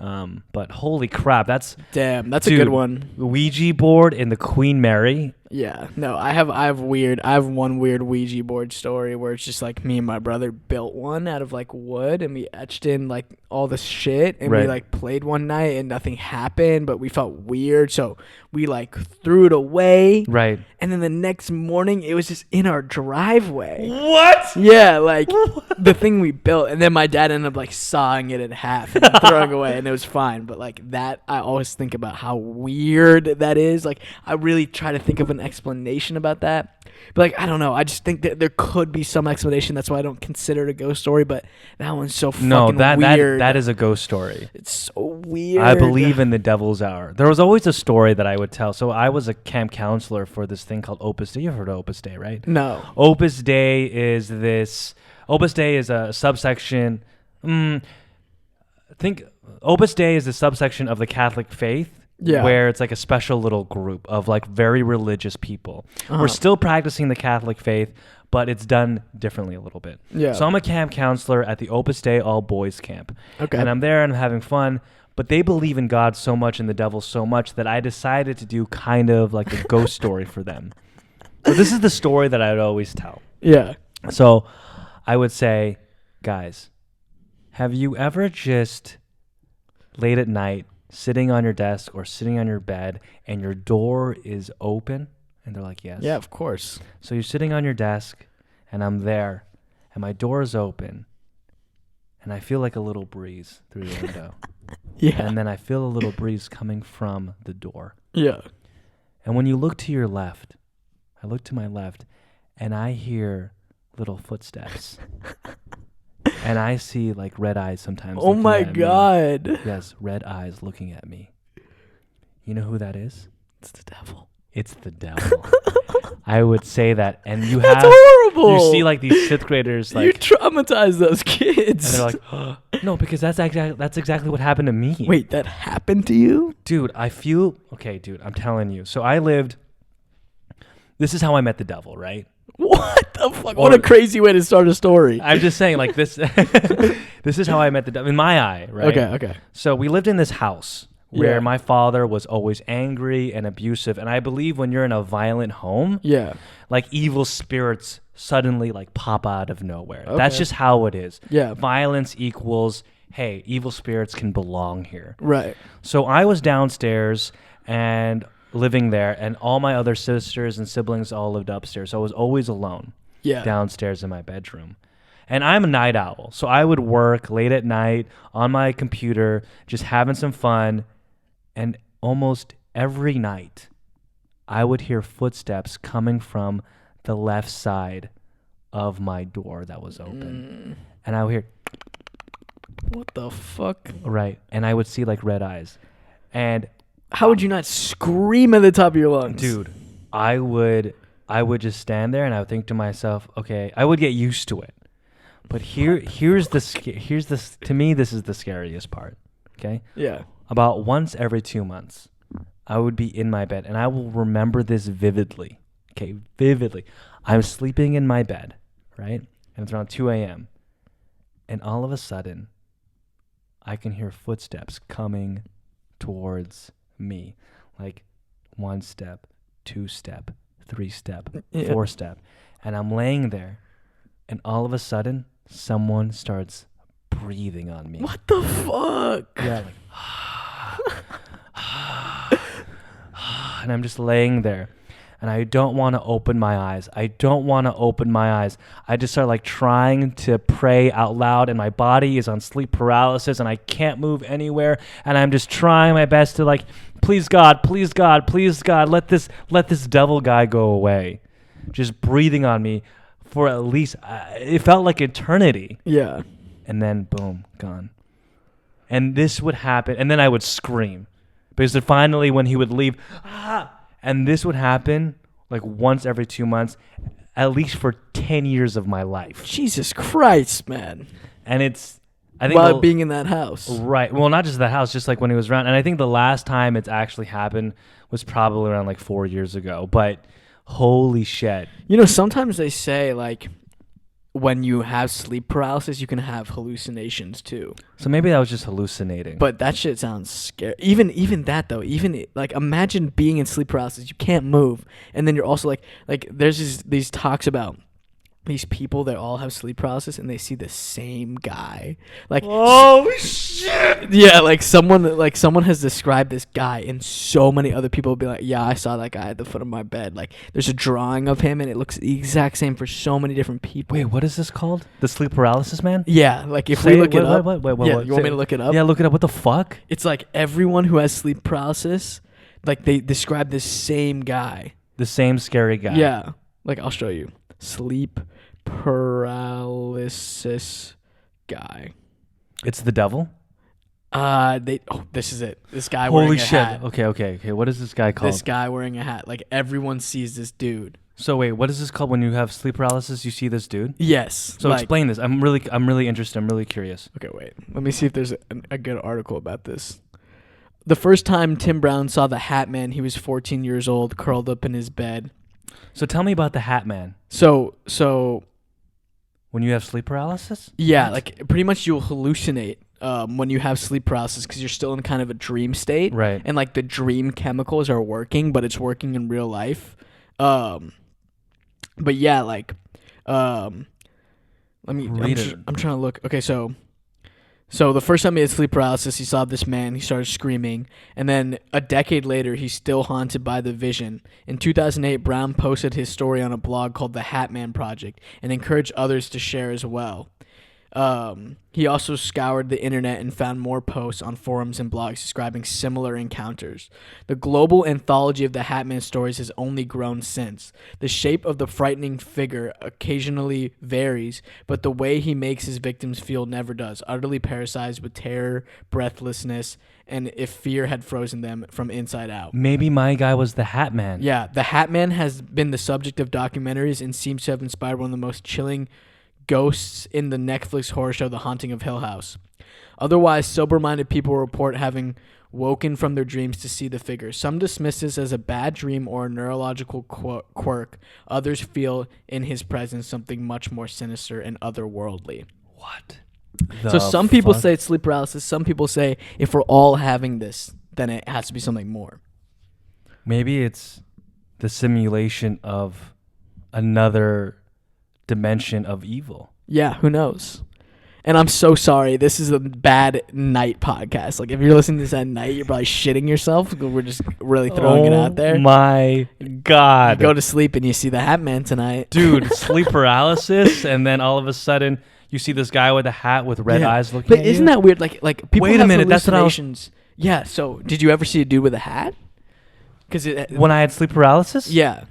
But holy crap, that's a good one. Ouija board in the Queen Mary. Yeah. No, I have one weird Ouija board story where it's just like me and my brother built one out of like wood, and we etched in like all the shit, and we like played one night and nothing happened, but we felt weird, so we like threw it away. Right. And then the next morning it was just in our driveway. What? Yeah, like the thing we built, and then my dad ended up like sawing it in half and throwing away, and it was fine. But like that, I always think about how weird that is. Like I really try to think of an explanation about that, but like I don't know. I just think that there could be some explanation. That's why I don't consider it a ghost story. But that one's so fucking weird. That is a ghost story. It's so weird. I believe in the devil's hour. There was always a story that I would tell. So I was a camp counselor for this thing called Opus Day. You've heard of Opus Day, right? No. Opus Day is a subsection. Opus Dei is a subsection of the Catholic faith. Yeah. Where it's like a special little group of like very religious people. Uh-huh. We're still practicing the Catholic faith, but it's done differently a little bit. Yeah. So I'm a camp counselor at the Opus Dei all boys camp. Okay. And I'm there and I'm having fun, but they believe in God so much and the devil so much that I decided to do kind of like a ghost story for them. So this is the story that I would always tell. Yeah. So I would say, guys, have you ever just late at night sitting on your desk or sitting on your bed and your door is open? And they're like, yes. Yeah, of course. So you're sitting on your desk and I'm there and my door is open and I feel like a little breeze through the window. Yeah. And then I feel a little breeze coming from the door. Yeah. And when you look to your left, I look to my left, and I hear little footsteps. And I see like red eyes sometimes. Oh my God. Me. Yes, red eyes looking at me. You know who that is? It's the devil. It's the devil. I would say that. And That's horrible. You see like these fifth graders like. You traumatize those kids. And they're like, oh. No, because that's exactly what happened to me. Wait, that happened to you? Dude, okay, dude, I'm telling you. So this is how I met the devil, right? What the fuck? What a crazy way to start a story. I'm just saying, like, this this is how I met the devil in my eye, right? Okay. So we lived in this house where my father was always angry and abusive. And I believe when you're in a violent home, like evil spirits suddenly like pop out of nowhere. Okay. That's just how it is. Yeah. Violence equals, hey, evil spirits can belong here. Right. So I was downstairs and living there, and all my other sisters and siblings all lived upstairs. So I was always alone downstairs in my bedroom. And I'm a night owl, so I would work late at night on my computer, just having some fun. And almost every night, I would hear footsteps coming from the left side of my door that was open. And I would hear, what the fuck? Right. And I would see like red eyes. And how would you not scream at the top of your lungs? Dude, I would just stand there and I would think to myself, okay, I would get used to it. But here's to me, this is the scariest part. Okay? Yeah. About once every 2 months, I would be in my bed, and I will remember this vividly. Okay, vividly. I'm sleeping in my bed, right? And it's around 2 a.m. And all of a sudden, I can hear footsteps coming towards me. Like 1 step, 2 step, 3 step, 4 step. And I'm laying there, and all of a sudden, someone starts breathing on me. What the fuck? Yeah, like, and I'm just laying there, and I don't want to open my eyes. I just start like trying to pray out loud, and my body is on sleep paralysis, and I can't move anywhere, and I'm just trying my best to like, please God, let this devil guy go away. Just breathing on me for at least, it felt like eternity. Yeah. And then boom, gone. And this would happen, and then I would scream. Because then finally when he would leave, and this would happen like once every 2 months, at least for 10 years of my life. Jesus Christ, man. And I think while being in that house. Right. Well, not just that house, just like when he was around. And I think the last time it's actually happened was probably around like 4 years ago. But holy shit. You know, sometimes they say like when you have sleep paralysis, you can have hallucinations too. So maybe I was just hallucinating. But that shit sounds scary. Even that though, like imagine being in sleep paralysis, you can't move, and then you're also like there's these talks about these people that all have sleep paralysis and they see the same guy. Like, oh shit. Yeah, like someone has described this guy, and so many other people will be like, yeah, I saw that guy at the foot of my bed. Like there's a drawing of him and it looks the exact same for so many different people. Wait, what is this called? The sleep paralysis man? Yeah, like if we look it up. Wait, you want me to look it up? Yeah, look it up. What the fuck? It's like everyone who has sleep paralysis, like they describe this same guy. The same scary guy. Yeah. Like I'll show you. Sleep paralysis guy. It's the devil? This is it. This guy wearing a hat. Okay. What is this guy called? This guy wearing a hat. Like everyone sees this dude. So wait, what is this called when you have sleep paralysis? You see this dude? Yes. So explain this. I'm really interested. I'm really curious. Okay, wait. Let me see if there's a good article about this. The first time Tim Brown saw the Hat Man, he was 14 years old, curled up in his bed. So tell me about the Hat Man. So when you have sleep paralysis? Yeah, like pretty much you'll hallucinate when you have sleep paralysis because you're still in kind of a dream state. Right. And like the dream chemicals are working, but it's working in real life. But yeah, like let me read it. I'm trying to look. Okay, so the first time he had sleep paralysis, he saw this man. He started screaming. And then a decade later, he's still haunted by the vision. In 2008, Brown posted his story on a blog called The Hat Man Project and encouraged others to share as well. He also scoured the internet and found more posts on forums and blogs describing similar encounters. The global anthology of the Hatman stories has only grown since. The shape of the frightening figure occasionally varies, but the way he makes his victims feel never does, utterly parasized with terror, breathlessness, and if fear had frozen them from inside out. Maybe my guy was the Hatman. Yeah, the Hatman has been the subject of documentaries and seems to have inspired one of the most chilling ghosts in the Netflix horror show The Haunting of Hill House. Otherwise, sober-minded people report having woken from their dreams to see the figure. Some dismiss this as a bad dream or a neurological quirk. Others feel in his presence something much more sinister and otherworldly. What? So some people say it's sleep paralysis. Some people say if we're all having this, then it has to be something more. Maybe it's the simulation of another dimension of evil. Yeah, who knows? And I'm so sorry. This is a bad night podcast. Like, if you're listening to this at night, you're probably shitting yourself. We're just really throwing it out there. Oh, my God. You go to sleep and you see the Hatman tonight. Dude, sleep paralysis, and then all of a sudden, you see this guy with a hat with red eyes looking at you. But isn't that weird? Like people Wait a have minute, that's what I was... Yeah, so did you ever see a dude with a hat? When I had sleep paralysis? Yeah.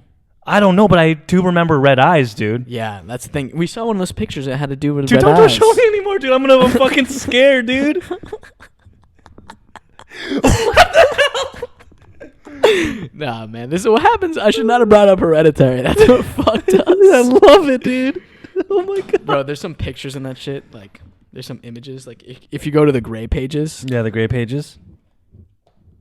I don't know, but I do remember red eyes, dude. Yeah, that's the thing. We saw one of those pictures that had to do with dude, red eyes. Dude, don't show me anymore, dude. I'm gonna be fucking scared, dude. Nah, man. This is what happens. I should not have brought up Hereditary. That's what fucked us. I love it, dude. Oh my God. Bro, there's some pictures in that shit. Like, there's some images. Like, if you go to the gray pages. Yeah, the gray pages.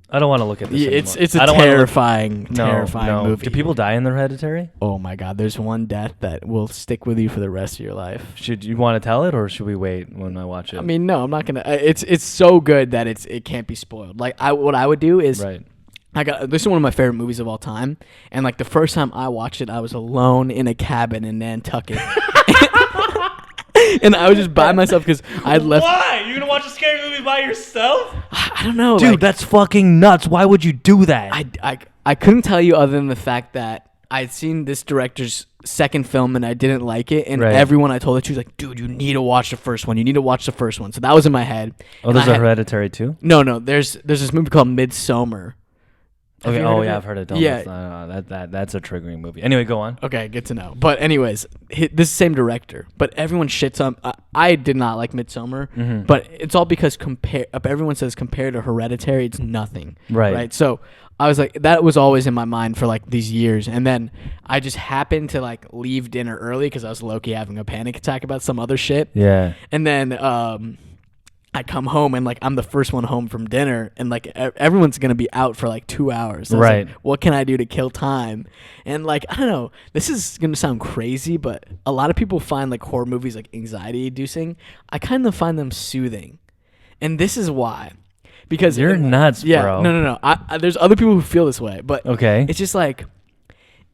I don't want to look at this anymore. It's a terrifying movie. Do people die in the Hereditary? Oh my God, there's one death that will stick with you for the rest of your life. Should you want to tell it, or should we wait when I watch it? I mean, no, I'm not gonna. It's so good that it can't be spoiled. Like, what I would do is, right. This is one of my favorite movies of all time, and like the first time I watched it, I was alone in a cabin in Nantucket. And I was just by myself because I left. Why? You're gonna watch a scary movie by yourself? I don't know, dude. That's fucking nuts. Why would you do that? I couldn't tell you other than the fact that I'd seen this director's second film and I didn't like it, and everyone I told it to was like, "Dude, you need to watch the first one. You need to watch the first one." So that was in my head. Oh, there's a Hereditary too? No. There's this movie called Midsommar. Okay. Oh yeah, I've heard it. Yeah. That's a triggering movie. Anyway, go on. Okay, good to know. But anyways, this is the same director, but everyone shits on. I did not like Midsommar, but it's all because everyone says compared to Hereditary, it's nothing. Right. So I was like, that was always in my mind for like these years, and then I just happened to like leave dinner early because I was low-key having a panic attack about some other shit. Yeah. And then I come home and like I'm the first one home from dinner, and like everyone's gonna be out for like 2 hours. So right. Like, what can I do to kill time? And like, I don't know, this is gonna sound crazy, but a lot of people find like horror movies like anxiety inducing. I kind of find them soothing, and this is why. Because you're nuts, yeah, bro. No. There's other people who feel this way, but okay, it's just like,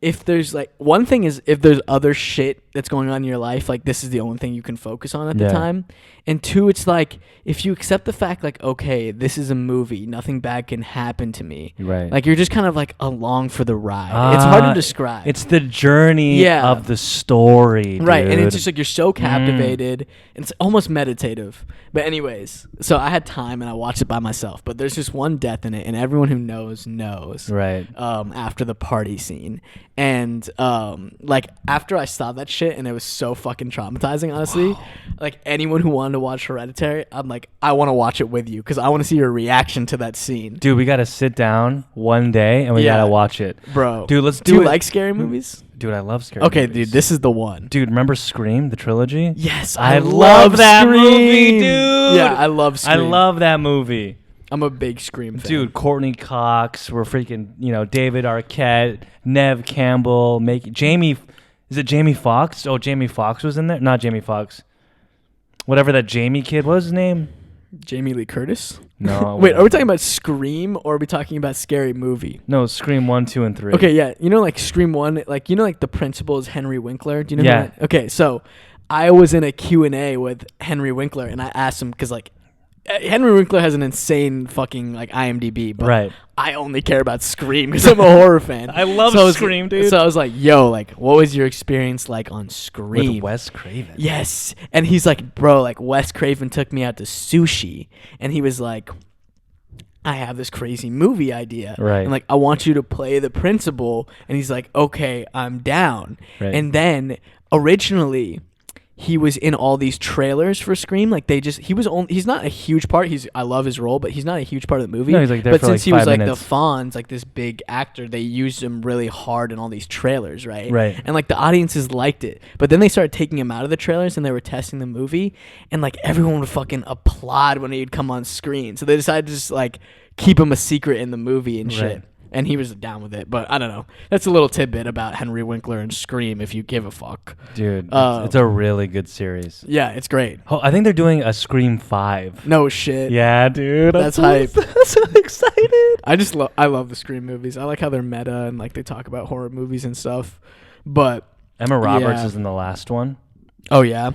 if there's like, one thing is if there's other shit that's going on in your life, like this is the only thing you can focus on at the time. And two, it's like, if you accept the fact like, okay, this is a movie, nothing bad can happen to me. Right. Like you're just kind of like along for the ride. It's hard to describe. It's the journey of the story, dude. Right. And it's just like, you're so captivated. It's almost meditative. But anyways, so I had time and I watched it by myself, but there's just one death in it, and everyone who knows. Right. After the party scene. And like after I saw that shit, and it was so fucking traumatizing, honestly. Whoa. Like anyone who wanted to watch Hereditary, I'm like, I want to watch it with you because I want to see your reaction to that scene. Dude, we got to sit down one day and we got to watch it. Bro. Dude, let's do you like scary movies? Dude, I love scary movies. Okay, dude, this is the one. Dude, remember Scream, the trilogy? Yes, I love that Scream. movie, dude. Yeah, I love Scream. I love that movie. I'm a big Scream fan. Dude, Courtney Cox, we're freaking, David Arquette, Nev Campbell, Jamie, is it Jamie Foxx? Oh, Jamie Foxx was in there? Not Jamie Foxx. Whatever that Jamie kid, what was his name? Jamie Lee Curtis? No. Wait, are we talking about Scream or are we talking about Scary Movie? No, Scream 1, 2, and 3. Okay, yeah. Like Scream 1, like, like the principal is Henry Winkler? Do you know who that? Okay, so I was in a Q&A with Henry Winkler, and I asked him, because like, Henry Winkler has an insane fucking like IMDb, but Right. I only care about Scream because I'm a horror fan. I love Scream, dude. So I was like, yo, like, what was your experience like on Scream? With Wes Craven. Yes. And he's like, bro, like, Wes Craven took me out to sushi. And he was like, I have this crazy movie idea. Right. And like, I want you to play the principal. And he's like, okay, I'm down. Right. And then originally he was in all these trailers for Scream. Like he's not a huge part. I love his role, but he's not a huge part of the movie. No, he's like there but for since like he was 5 like minutes. the Fonz, like this big actor, they used him really hard in all these trailers, right? Right. And like the audiences liked it. But then they started taking him out of the trailers and they were testing the movie, and like everyone would fucking applaud when he'd come on screen. So they decided to just like keep him a secret in the movie and shit. Right. And he was down with it, but I don't know. That's a little tidbit about Henry Winkler and Scream, if you give a fuck. Dude, it's a really good series. Yeah, it's great. Oh, I think they're doing a Scream 5. No shit. Yeah, dude. That's hype. I'm so excited. I love the Scream movies. I like how they're meta and like they talk about horror movies and stuff. But Emma Roberts yeah. is in the last one. Oh yeah,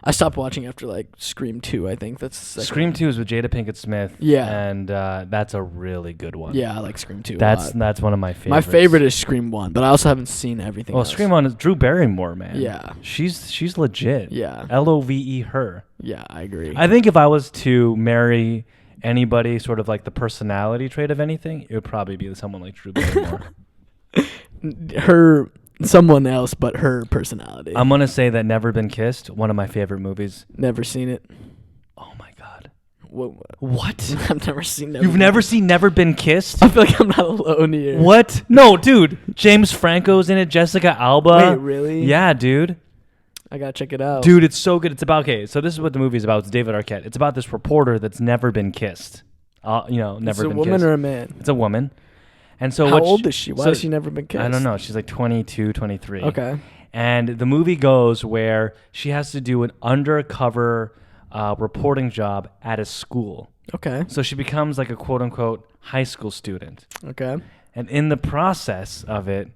I stopped watching after like Scream 2. I think that's the second Scream one. 2 is with Jada Pinkett Smith. Yeah. And that's a really good one. Yeah, I like Scream 2. That's one of my favorites. My favorite is Scream 1, but I also haven't seen everything. Well, else. Scream 1 is Drew Barrymore, man. Yeah. She's legit. Yeah. LOVE her. Yeah, I agree. I think if I was to marry anybody, sort of like the personality trait of anything, it would probably be someone like Drew Barrymore. Someone else, but her personality. I'm gonna say that Never Been Kissed, one of my favorite movies. Never seen it. Oh my god. What? I've never seen. You've never seen Never Been Kissed? I feel like I'm not alone here. What? No, dude. James Franco's in it. Jessica Alba. Wait, really? Yeah, dude. I gotta check it out. Dude, it's so good. It's about so this is what the movie's about. It's David Arquette. It's about this reporter that's never been kissed. Never been kissed. It's a woman or a man? It's a woman. And so how old is she? Why has she never been kissed? I don't know. She's like 22, 23. Okay. And the movie goes where she has to do an undercover reporting job at a school. Okay. So she becomes like a quote unquote high school student. Okay. And in the process of it,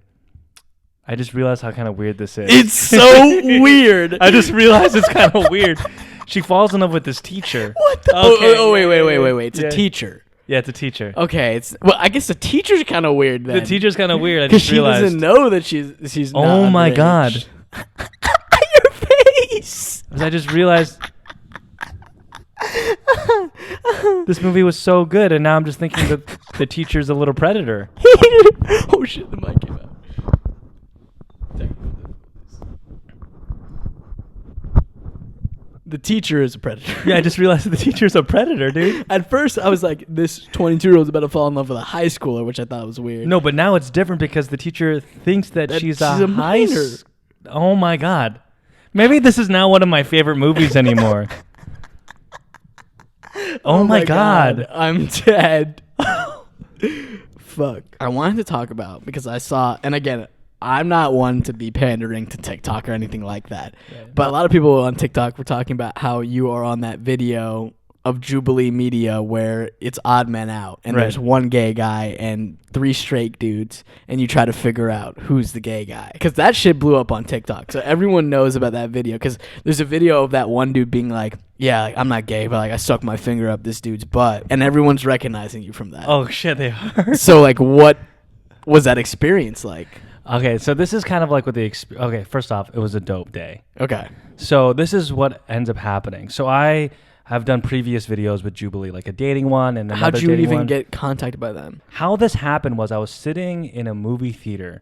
I just realized how kind of weird this is. It's so weird. I just realized it's kind of weird. She falls in love with this teacher. What the? Okay. Oh, wait. It's a teacher. Yeah, it's a teacher. Okay, I guess the teacher's kind of weird then. The teacher's kind of weird. I because just she realized. doesn't know that she's. Not Oh my underage. god! Your face. I just realized this movie was so good, and now I'm just thinking that the teacher's a little predator. Oh shit! The mic came out. The teacher is a predator. Yeah, I just realized that the teacher's a predator, dude. At first, I was like, this 22-year-old's about to fall in love with a high schooler, which I thought was weird. No, but now it's different because the teacher thinks that she's a minor. Oh my god. Maybe this is not one of my favorite movies anymore. Oh my god. I'm dead. Fuck. I wanted to talk about, because I saw, and again, I'm not one to be pandering to TikTok or anything like that. Right. But a lot of people on TikTok were talking about how you are on that video of Jubilee Media where it's odd men out and there's one gay guy and 3 straight dudes and you try to figure out who's the gay guy. Because that shit blew up on TikTok. So everyone knows about that video because there's a video of that one dude being like, yeah, like, I'm not gay, but like I stuck my finger up this dude's butt. And everyone's recognizing you from that. Oh shit, they are. So like what was that experience like? Okay, so this is kind of like what okay, first off, it was a dope day. Okay. So this is what ends up happening. So I have done previous videos with Jubilee, like a dating one and another dating one. How'd you even get contacted by them? How this happened was I was sitting in a movie theater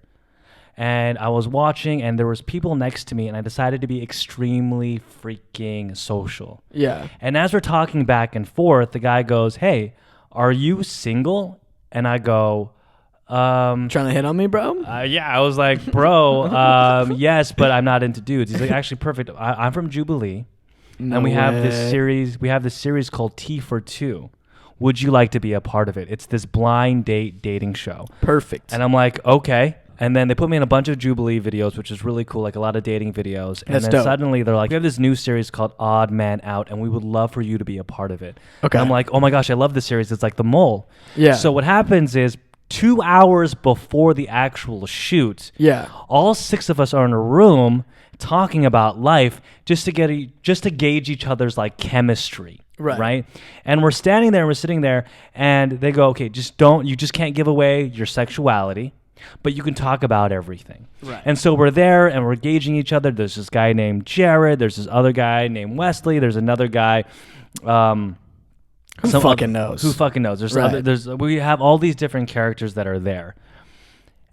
and I was watching and there was people next to me and I decided to be extremely freaking social. Yeah. And as we're talking back and forth, the guy goes, "Hey, are you single?" And I go, trying to hit on me, bro? Yeah, I was like, bro, yes, but I'm not into dudes. He's like, actually, perfect. I'm from Jubilee, and we have this series. We have this series called Tea for Two. Would you like to be a part of it? It's this blind date dating show. Perfect. And I'm like, okay. And then they put me in a bunch of Jubilee videos, which is really cool, like a lot of dating videos. And That's then dope. Suddenly they're like, we have this new series called Odd Man Out, and we would love for you to be a part of it. Okay. And I'm like, oh my gosh, I love this series. It's like The Mole. Yeah. So what happens is 2 hours before the actual shoot, all 6 of us are in a room talking about life just to gauge each other's like chemistry. Right. And we're standing there and we're sitting there and they go, okay, you just can't give away your sexuality, but you can talk about everything. Right. And so we're there and we're gauging each other. There's this guy named Jared. There's this other guy named Wesley. There's another guy. Who fucking knows? Who fucking knows? We have all these different characters that are there.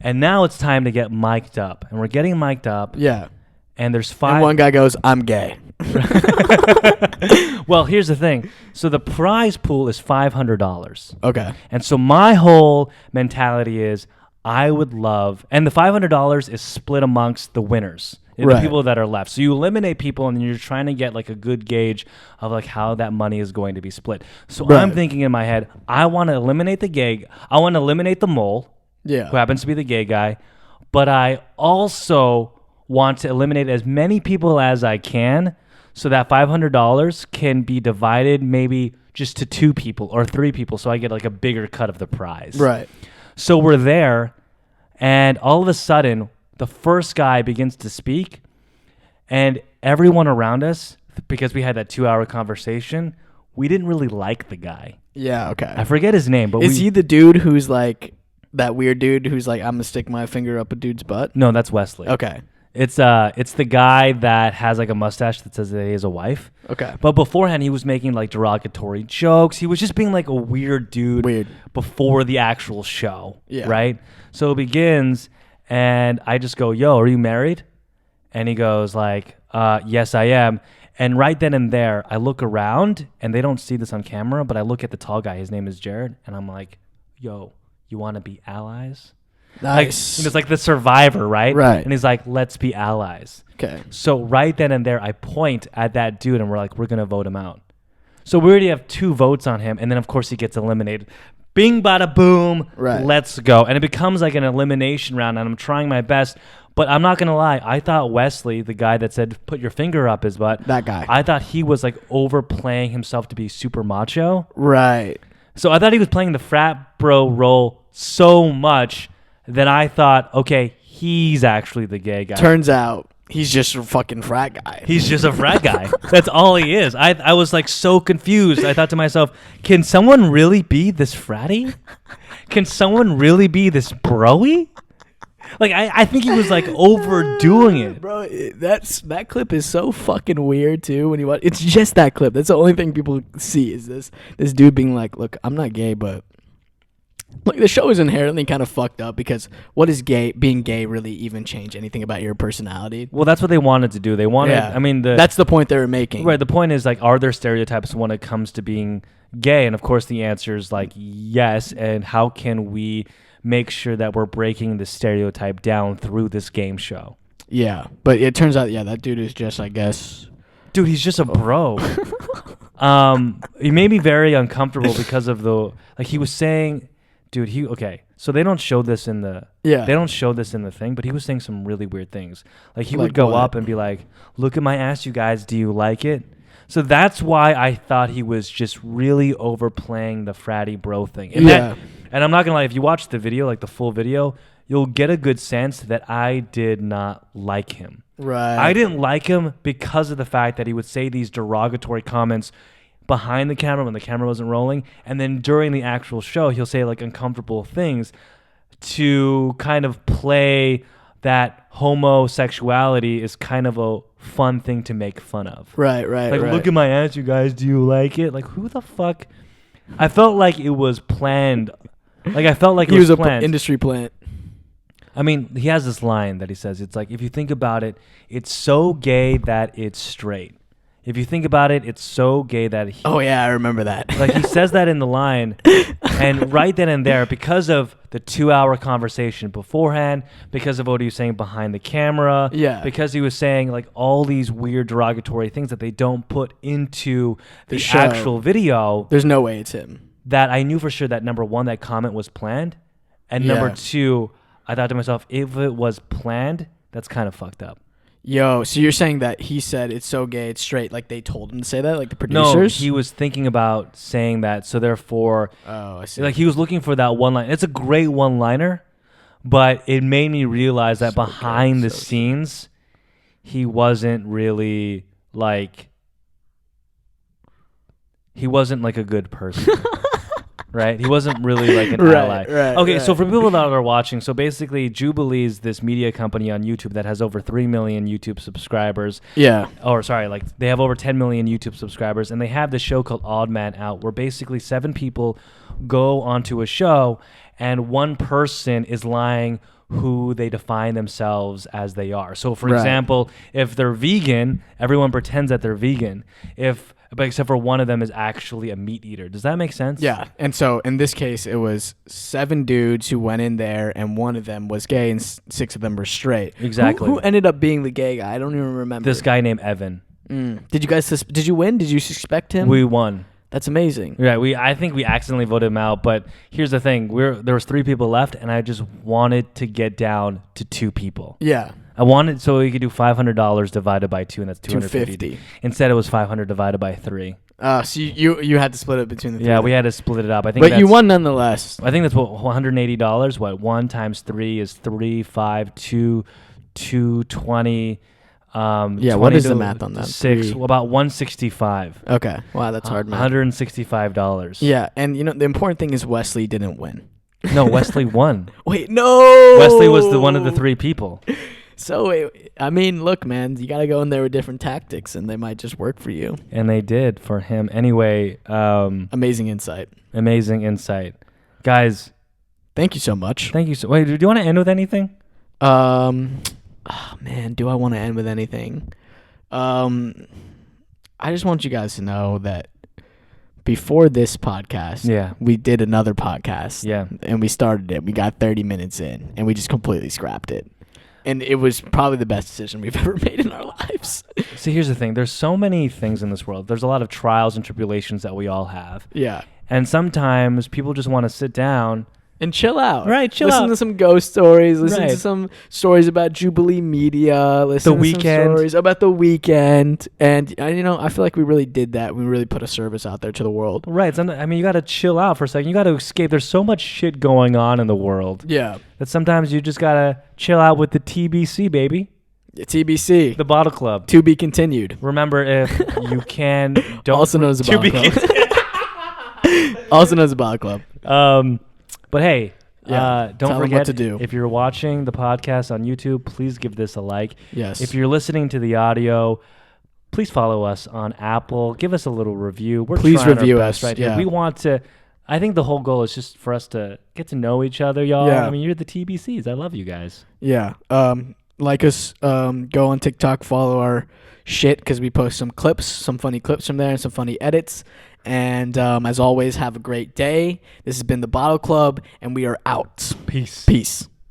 And now it's time to get mic'd up. And we're getting mic'd up. Yeah. And there's 5. And one guy goes, I'm gay. Well, here's the thing. So the prize pool is $500. Okay. And so my whole mentality is I would love, and the $500 is split amongst the winners, the people that are left. So you eliminate people, and you're trying to get like a good gauge of like how that money is going to be split. So I'm thinking in my head, I want to eliminate the gay. I want to eliminate the mole, who happens to be the gay guy, but I also want to eliminate as many people as I can, so that $500 can be divided maybe just to 2 people or 3 people, so I get like a bigger cut of the prize. Right. So we're there, and all of a sudden, the first guy begins to speak, and everyone around us, because we had that 2-hour conversation, we didn't really like the guy. Yeah, okay. I forget his name, but is he the dude who's like that weird dude who's like, I'm gonna stick my finger up a dude's butt? No, that's Wesley. Okay. It's the guy that has like a mustache that says that he has a wife. Okay. But beforehand, he was making like derogatory jokes. He was just being like a weird dude before the actual show. Yeah. Right? So it begins, and I just go, yo, are you married? And he goes like, yes, I am. And right then and there, I look around, and they don't see this on camera, but I look at the tall guy. His name is Jared. And I'm like, yo, you want to be allies? Nice. Like, it's like the survivor, right? Right. And he's like, let's be allies. Okay. So right then and there, I point at that dude, and we're like, we're going to vote him out. So we already have 2 votes on him, and then, of course, he gets eliminated. Bing, bada, boom. Right. Let's go. And it becomes like an elimination round, and I'm trying my best. But I'm not going to lie. I thought Wesley, the guy that said, put your finger up his butt. That guy. I thought he was like overplaying himself to be super macho. Right. So I thought he was playing the frat bro role so much that I thought, okay, he's actually the gay guy. Turns out he's just a fucking frat guy. He's just a frat guy. That's all he is. I was like so confused. I thought to myself, can someone really be this fratty? Can someone really be this broy? Like I think he was like overdoing it. Bro, that clip is so fucking weird too when you watch. It's just that clip. That's the only thing people see is this dude being like, look, I'm not gay, but look, the show is inherently kind of fucked up because what does being gay really even change anything about your personality? Well, that's what they wanted to do. They wanted, I mean, that's the point they were making. Right. The point is like, are there stereotypes when it comes to being gay? And of course the answer is like, yes. And how can we make sure that we're breaking the stereotype down through this game show? Yeah. But it turns out, that dude is just, I guess. Dude, he's just a bro. He made me very uncomfortable because of he was saying, dude, so they don't show this in the they don't show this in the thing, but he was saying some really weird things. Like he would go up and be like, look at my ass, you guys, do you like it? So that's why I thought he was just really overplaying the fratty bro thing. And I'm not gonna lie, if you watch the video, like the full video, you'll get a good sense that I did not like him. Right. I didn't like him because of the fact that he would say these derogatory comments behind the camera when the camera wasn't rolling, and then during the actual show he'll say like uncomfortable things to kind of play that homosexuality is kind of a fun thing to make fun of. Right. Like, look at my ass, you guys, do you like it? Like, who the fuck? I felt like it was planned. Like, I felt like it was planned. Industry plant. I mean, he has this line that he says, it's like, if you think about it, it's so gay that it's straight. If you think about it, it's so gay that oh, yeah, I remember that. Like, he says that in the line, and right then and there, because of the 2-hour conversation beforehand, because of what he was saying behind the camera, because he was saying, like, all these weird derogatory things that they don't put into the actual video. There's no way it's him. That I knew for sure that, number one, that comment was planned, and number two, I thought to myself, if it was planned, that's kind of fucked up. Yo, so you're saying that he said it's so gay, it's straight, like they told him to say that, like the producers? No, he was thinking about saying that, so therefore, I see. Like he was looking for that one line. It's a great one-liner, but it made me realize that behind the scenes, he wasn't really like, he wasn't like a good person. Right? He wasn't really like an ally. Okay, so for people that are watching, so basically Jubilee is this media company on YouTube that has over 3 million YouTube subscribers. Yeah. Or sorry, like they have over 10 million YouTube subscribers, and they have this show called Odd Man Out, where basically 7 people go onto a show, and one person is lying who they define themselves as they are. So for example, if they're vegan, everyone pretends that they're vegan. But except for one of them is actually a meat eater. Does that make sense? Yeah. And so in this case, it was 7 dudes who went in there, and one of them was gay, and 6 of them were straight. Exactly. Who ended up being the gay guy? I don't even remember. This guy named Evan. Did you guys? Did you win? Did you suspect him? We won. That's amazing. Yeah, I think we accidentally voted him out. But here's the thing: there was 3 people left, and I just wanted to get down to 2 people. Yeah. I wanted so we could do $500 divided by 2, and that's $250. 250. Instead, it was 500 divided by 3. So you had to split it between the 3. Yeah, we had to split it up. I think, but you won nonetheless. I think that's what $180. What 1 times 3 is 3, 5, 2, 220. Yeah, what is the math on that? 6, about 165. Okay, wow, that's hard math. $165. Yeah, and the important thing is Wesley didn't win. No, Wesley won. Wait, no. Wesley was one of the 3 people. So, I mean, look, man, you got to go in there with different tactics, and they might just work for you. And they did for him. Anyway. Amazing insight. Amazing insight. Guys. Thank you so much. Thank you. Wait, do you want to end with anything? Oh, man, do I want to end with anything? I just want you guys to know that before this podcast, we did another podcast. Yeah. And we started it. We got 30 minutes in, and we just completely scrapped it. And it was probably the best decision we've ever made in our lives. See, here's the thing. There's so many things in this world. There's a lot of trials and tribulations that we all have. Yeah. And sometimes people just want to sit down and chill out. Right, listen to some ghost stories. Listen to some stories about Jubilee Media. Listen to some stories about the Weeknd. And, I feel like we really did that. We really put a service out there to the world. Right. I mean, you got to chill out for a second. You got to escape. There's so much shit going on in the world. Yeah. That sometimes you just got to chill out with the TBC, baby. TBC. The Bottle Club. To be continued. Remember, if you can... don't also known as the Bottle Club. Also known as the Bottle Club. But hey, don't forget what to do. If you're watching the podcast on YouTube, please give this a like. Yes. If you're listening to the audio, please follow us on Apple. Give us a little review. Please review us right here. We want to. I think the whole goal is just for us to get to know each other, y'all. Yeah. I mean, you're the TBCs. I love you guys. Yeah. Like us. Go on TikTok. Follow our shit because we post some funny clips from there, and some funny edits. And as always, have a great day. This has been the Bottle Club, and we are out. Peace. Peace.